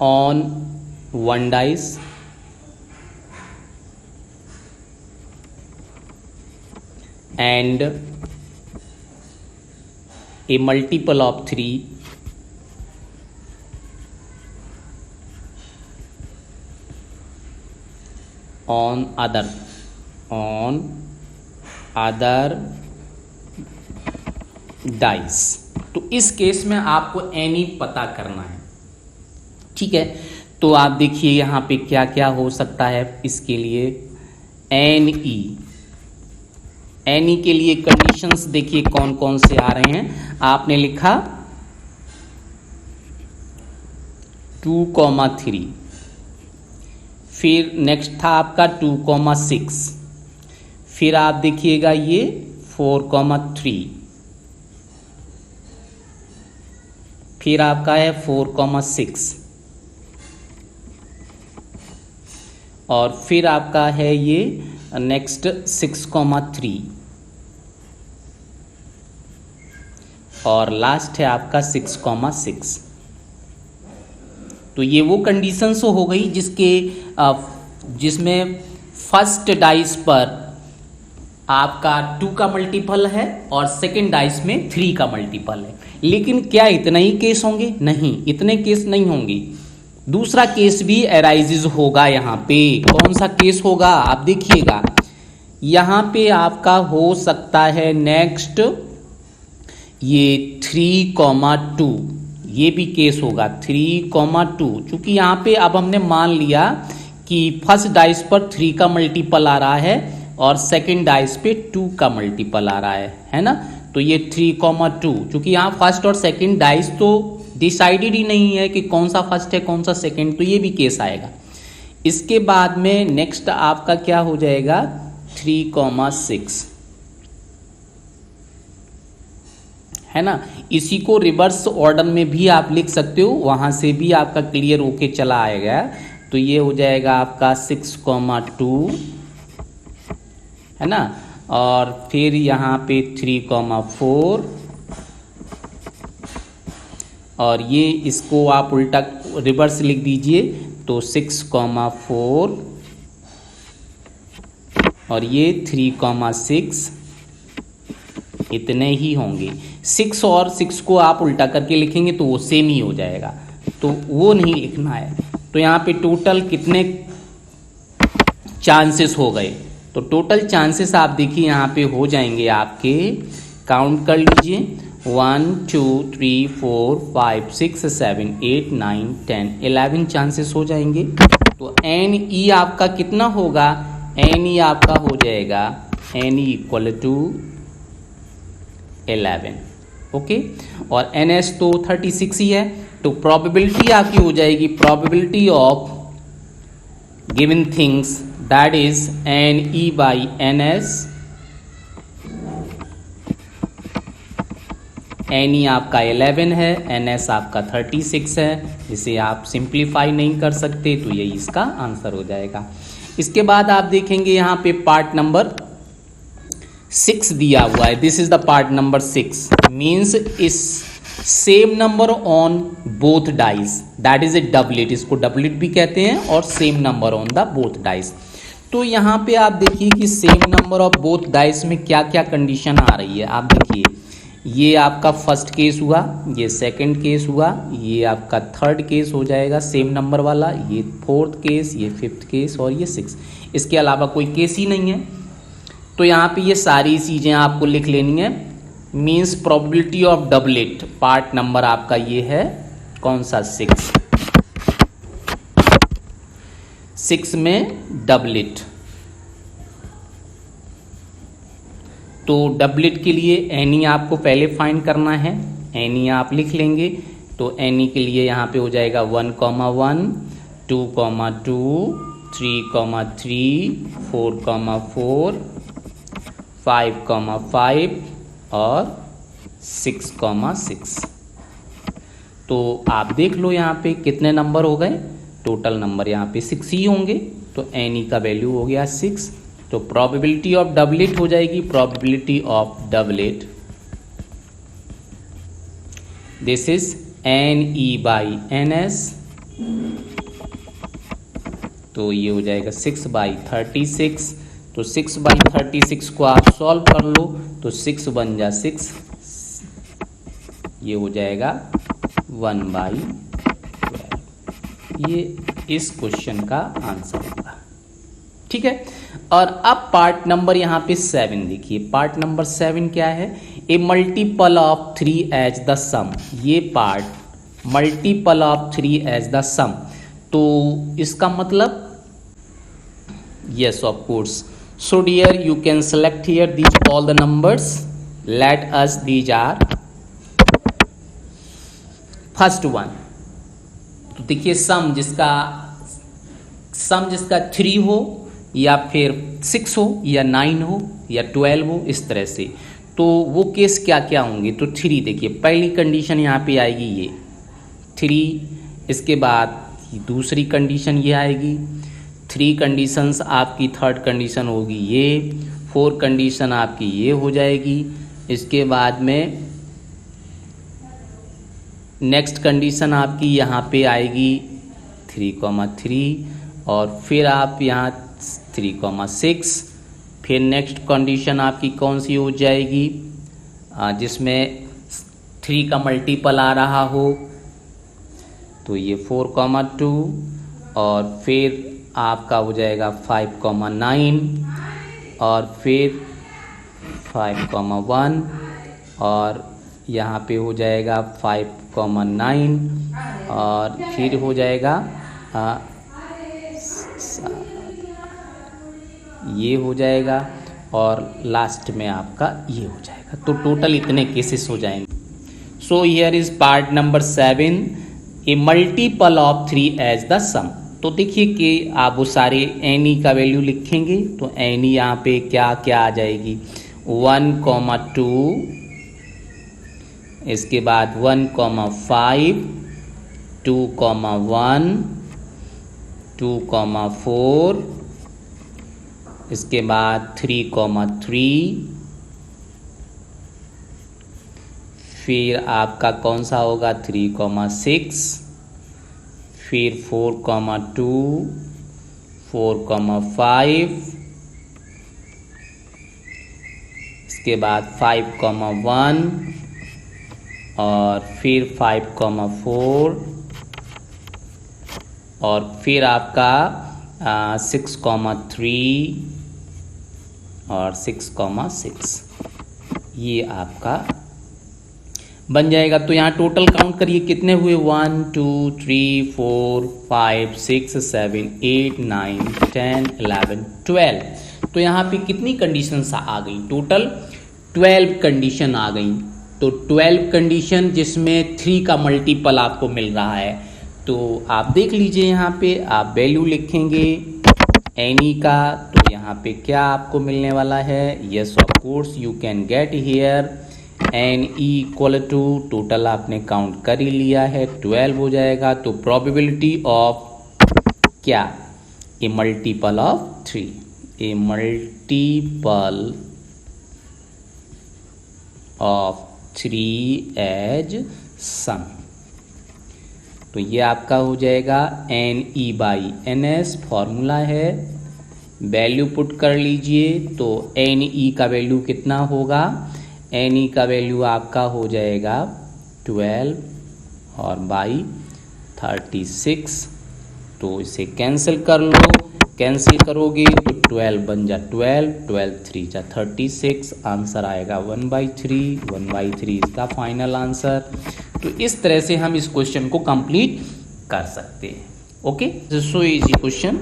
Speaker 2: on 1 dice and a multiple of 3 on other dice। तो इस केस में आपको एनी पता करना है, ठीक है। तो आप देखिए यहाँ पे क्या क्या हो सकता है इसके लिए। एनी के लिए कंडीशंस देखिए कौन कौन से आ रहे हैं। आपने लिखा 2,3, फिर नेक्स्ट था आपका 2,6, फिर आप देखिएगा ये 4,3, फिर आपका है 4,6, और फिर आपका है ये नेक्स्ट 6,3, और लास्ट है आपका 6,6। तो ये वो कंडीशंस हो गई जिसमें फर्स्ट डाइस पर आपका 2 का मल्टीपल है और सेकंड डाइस में 3 का मल्टीपल है। लेकिन क्या इतने ही केस होंगे? नहीं, इतने केस नहीं होंगे। दूसरा केस भी अराइजेज होगा यहाँ पे। कौन सा केस होगा आप देखिएगा, यहाँ पे आपका हो सकता है नेक्स्ट ये 3,2, ये भी केस होगा 3,2। चूंकि यहाँ पे अब हमने मान लिया कि फर्स्ट डाइस पर 3 का मल्टीपल आ रहा है और सेकंड डाइस पे 2 का मल्टीपल आ रहा है ना। तो ये 3,2, चूंकि यहाँ फर्स्ट और सेकंड डाइस तो डिसाइडेड ही नहीं है कि कौन सा फर्स्ट है कौन सा सेकंड, तो ये भी केस आएगा। इसके बाद में नेक्स्ट आपका क्या हो जाएगा 3,6, है ना। इसी को रिवर्स ऑर्डर में भी आप लिख सकते हो, वहां से भी आपका क्लियर होके चला आएगा। तो ये हो जाएगा आपका 6,2, है ना, और फिर यहाँ पे 3,4, और ये इसको आप उल्टा रिवर्स लिख दीजिए तो 6,4, और ये 3,6, इतने ही होंगे। 6 और 6 को आप उल्टा करके लिखेंगे तो वो सेम ही हो जाएगा, तो वो नहीं लिखना है। तो यहाँ पे टोटल कितने चांसेस हो गए, तो टोटल चांसेस आप देखिए यहाँ पे हो जाएंगे आपके, काउंट कर लीजिए, 1 2 3 4 5 6 7 8 9 10 11 चांसेस हो जाएंगे। तो एन ई आपका कितना होगा, एन ई आपका हो जाएगा N E equal to 11, okay. और एन एस तो 36 ही है, तो प्रोबेबिलिटी आपकी हो जाएगी probability of given things, that is N E by N S. N E आपका 11 है, एन एस आपका 36 है, इसे आप सिंप्लीफाई नहीं कर सकते, तो यही इसका आंसर हो जाएगा। इसके बाद आप देखेंगे यहाँ पे पार्ट नंबर 6 दिया हुआ है, this is the part number 6, means इस same number on both dice, that is a doublet, इसको डबलेट भी कहते हैं, और same number on the both dice. तो यहाँ पे आप देखिए कि same number of both dice में क्या क्या कंडीशन आ रही है। आप देखिए, ये आपका फर्स्ट केस हुआ, ये सेकंड केस हुआ, ये आपका थर्ड केस हो जाएगा सेम नंबर वाला, ये फोर्थ केस, ये फिफ्थ केस, और ये सिक्स। इसके अलावा कोई केस ही नहीं है। तो यहाँ पे ये सारी चीज़ें आपको लिख लेनी है। Means probability of doublet, part number आपका ये है कौन सा, 6 में डबलेट। तो डबलेट के लिए एन ई आपको पहले फाइंड करना है, एन ई आप लिख लेंगे। तो एन ई के लिए यहाँ पे हो जाएगा 1, 1, 2, 2, 3, 3, 4, 4, 5, 5 और 6, 6। तो आप देख लो यहाँ पे कितने नंबर हो गए, टोटल नंबर यहाँ पे 6 ही होंगे। तो एन ई का वैल्यू हो गया 6। तो प्रोबेबिलिटी ऑफ डबलेट हो जाएगी, probability of doublet, this is N E by N S. तो ये हो जाएगा 6/36। तो 6/36 को आप सॉल्व कर लो, तो 6 बन जा 6, ये हो जाएगा 1/12। ये इस क्वेश्चन का आंसर होगा, ठीक है। और अब पार्ट नंबर यहाँ पे 7 देखिए, पार्ट नंबर 7 क्या है, a multiple of 3 as the sum. ये part multiple of 3 as the sum, तो इसका मतलब yes, of course. So dear, you can select here these all the numbers. Let us, these are first one. तो देखिए सम जिसका 3 हो या फिर 6 हो या 9 हो या 12 हो, इस तरह से। तो वो केस क्या क्या होंगे, तो 3 देखिए, पहली कंडीशन यहाँ पे आएगी ये 3, इसके बाद दूसरी कंडीशन ये आएगी, 3 कंडीशंस आपकी, थर्ड कंडीशन होगी ये, 4 कंडीशन आपकी ये हो जाएगी। इसके बाद में नेक्स्ट कंडीशन आपकी यहाँ पे आएगी 3, और फिर आप यहाँ 3, फिर नेक्स्ट कंडीशन आपकी कौन सी हो जाएगी, जिसमें 3 का मल्टीपल आ रहा हो, तो ये 4, 2, और फिर आपका हो जाएगा 5, 9, और फिर 5, 1, और यहाँ पे हो जाएगा 5, 9, और फिर हो जाएगा ये हो जाएगा, और लास्ट में आपका ये हो जाएगा। तो टोटल इतने केसेस हो जाएंगे। So here is part number 7, a multiple of 3 as the sum. तो देखिए कि आप वो सारे एन ई का वैल्यू लिखेंगे, तो एन ई यहाँ पे क्या क्या आ जाएगी, 1, 2, इसके बाद 1, 5, 2, 1, 2, 4, इसके बाद 3, 3, फिर आपका कौन सा होगा 3, 6, फिर 4, 2, 4, 5, इसके बाद 5, 1, और फिर 5, 4, और फिर आपका 6, 3, और 6,6 ये आपका बन जाएगा। तो यहाँ टोटल काउंट करिए कितने हुए, 1 2 3 4 5 6 7 8 9 10 11 12। तो यहाँ पे कितनी कंडीशंस आ गई, टोटल 12 कंडीशन आ गई। तो 12 कंडीशन जिसमें 3 का मल्टीपल आपको मिल रहा है। तो आप देख लीजिए यहाँ पे आप वैल्यू लिखेंगे एनी का, तो यहाँ पे क्या आपको मिलने वाला है, yes of course you can get here N equal to, total आपने काउंट कर ही लिया है 12 हो जाएगा। तो प्रोबेबिलिटी ऑफ क्या, a multiple of 3, a multiple of 3 as sum. तो ये आपका हो जाएगा N E by N S, formula है, वैल्यू पुट कर लीजिए। तो एन ई का वैल्यू कितना होगा, एन ई का वैल्यू आपका हो जाएगा 12 और बाई 36। तो इसे कैंसिल कर लो, कैंसिल करोगे तो 12 बन जा 12, 12 3 जा 36, आंसर आएगा 1/3, 1/3 इसका फाइनल आंसर। तो इस तरह से हम इस क्वेश्चन को कंप्लीट कर सकते हैं। Okay, so easy question.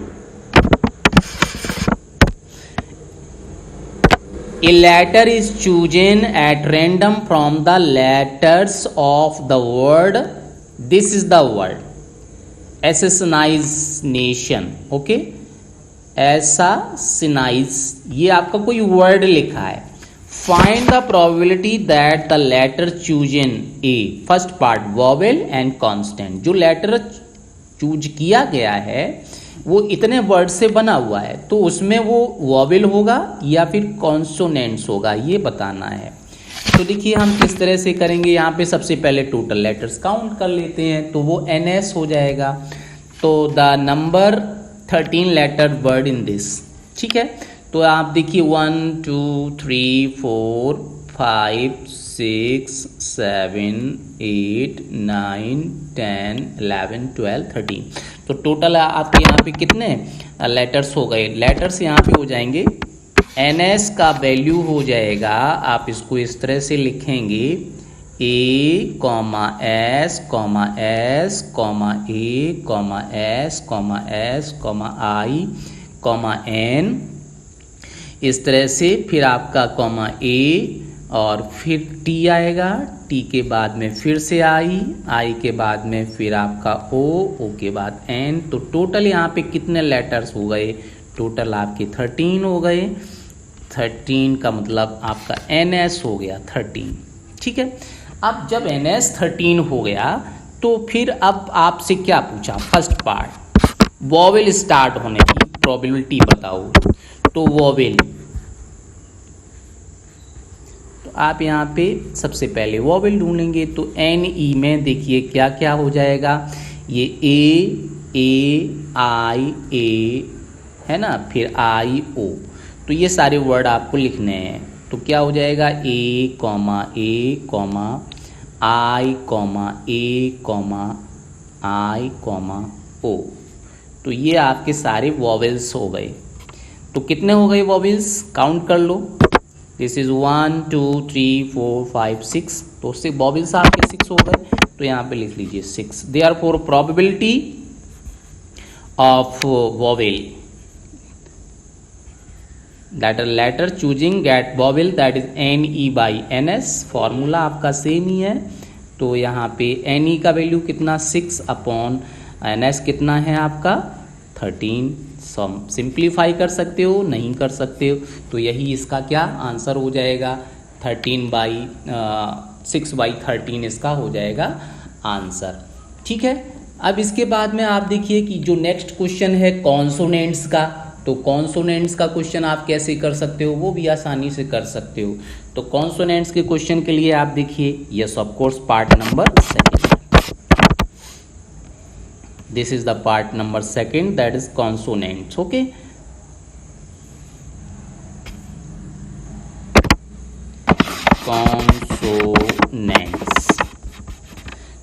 Speaker 2: A letter is chosen at random from the letters of the word. This is the word assassination. Okay, assassinate, ये आपका कोई वर्ड लिखा है। Find the probability that the letter chosen A, first part vowel and consonant, जो letter choose किया गया है वो इतने वर्ड से बना हुआ है, तो उसमें वो वॉवेल होगा या फिर कॉन्सोनेंट्स होगा, ये बताना है। तो देखिए हम किस तरह से करेंगे, यहाँ पे सबसे पहले टोटल लेटर्स काउंट कर लेते हैं, तो वो NS हो जाएगा। तो the number 13 letter word in this, ठीक है। तो आप देखिए 1 2 3 4 5 6 7 8 9 10 11 12 13। तो टोटल आपके यहाँ पे कितने लेटर्स हो गए, लेटर्स यहाँ पे हो जाएंगे, NS का वैल्यू हो जाएगा, आप इसको इस तरह से लिखेंगे A, S, S, A, S, S, I, N, इस तरह से। फिर आपका A और फिर T आएगा, T के बाद में फिर से I के बाद में फिर आपका O के बाद N। तो टोटल यहाँ पे कितने लेटर्स हो गए, टोटल आपके 13 हो गए। 13 का मतलब आपका NS हो गया 13, ठीक है। अब जब NS 13 हो गया तो फिर अब आपसे क्या पूछा, फर्स्ट पार्ट वॉवेल स्टार्ट होने की प्रोबेबिलिटी बताओ। तो वॉवेल, तो आप यहाँ पे सबसे पहले वॉवेल ढूंढेंगे। तो NE में देखिए क्या क्या हो जाएगा, ये A I A है ना, फिर I O। तो ये सारे वर्ड आपको लिखने हैं। तो क्या हो जाएगा A, I, I, O। तो ये आपके सारे वॉवेल्स हो गए। तो कितने हो गए वॉवेल्स, काउंट कर लो। This is 1 2 3 4 5 6। तो उससे वॉवेल्स आपके 6 हो गए। तो यहाँ पे लिख लीजिए 6। Therefore probability of vowel that a letter choosing get vowel that is NE by NS, formula आपका सेम ही है। तो यहाँ पे NE का वैल्यू कितना 6 अपॉन NS कितना है आपका 13। सिंप्लीफाई कर सकते हो, नहीं कर सकते हो, तो यही इसका क्या आंसर हो जाएगा, 6/13 इसका हो जाएगा आंसर, ठीक है। अब इसके बाद में आप देखिए कि जो नेक्स्ट क्वेश्चन है कॉन्सोनेंट्स का। तो कॉन्सोनेंट्स का क्वेश्चन आप कैसे कर सकते हो, वो भी आसानी से कर सकते हो। तो कॉन्सोनेंट्स के क्वेश्चन के लिए आप देखिए, yes of course part number 2, this is the part number 2 that is consonants. Okay, consonants,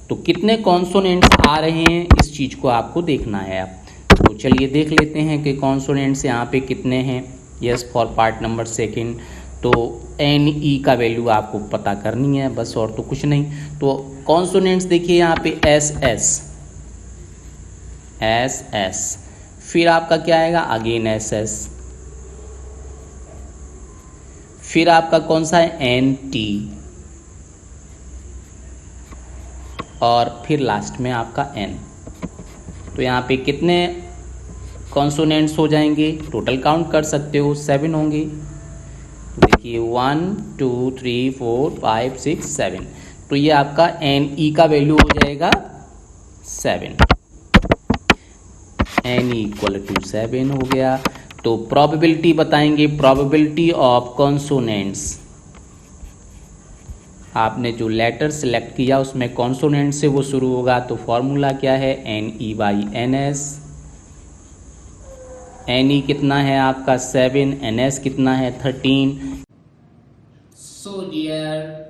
Speaker 2: तो कितने कॉन्सोनेंट्स आ रहे हैं इस चीज को आपको देखना है। आप तो चलिए देख लेते हैं कि कॉन्सोनेंट्स यहाँ पे कितने हैं। Yes for part number second. तो एन ई का वैल्यू आपको पता करनी है बस, और तो कुछ नहीं। तो कॉन्सोनेंट्स देखिए यहाँ पे एस एस एस एस, फिर आपका क्या आएगा अगेन एस एस, फिर आपका कौन सा है एन टी, और फिर लास्ट में आपका एन। तो यहाँ पे कितने कॉन्सोनेंट्स हो जाएंगे, टोटल काउंट कर सकते हो 7 होंगे। देखिए 1 2 3 4 5 6 7, तो ये आपका एन ई का वैल्यू हो जाएगा 7, एन इक्वल टू 7 हो गया। तो प्रोबेबिलिटी बताएंगे, प्रोबेबिलिटी ऑफ कॉन्सोनेंट्स, आपने जो लेटर सेलेक्ट किया उसमें कॉन्सोनेंट से वो शुरू होगा, तो फॉर्मूला क्या है N E by N S. N E कितना है आपका 7, एन एस कितना है 13।
Speaker 1: सो डियर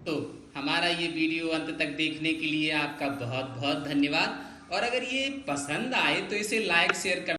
Speaker 1: तो हमारा ये वीडियो अंत तक देखने के लिए आपका बहुत बहुत धन्यवाद। और अगर ये पसंद आए तो इसे लाइक शेयर कर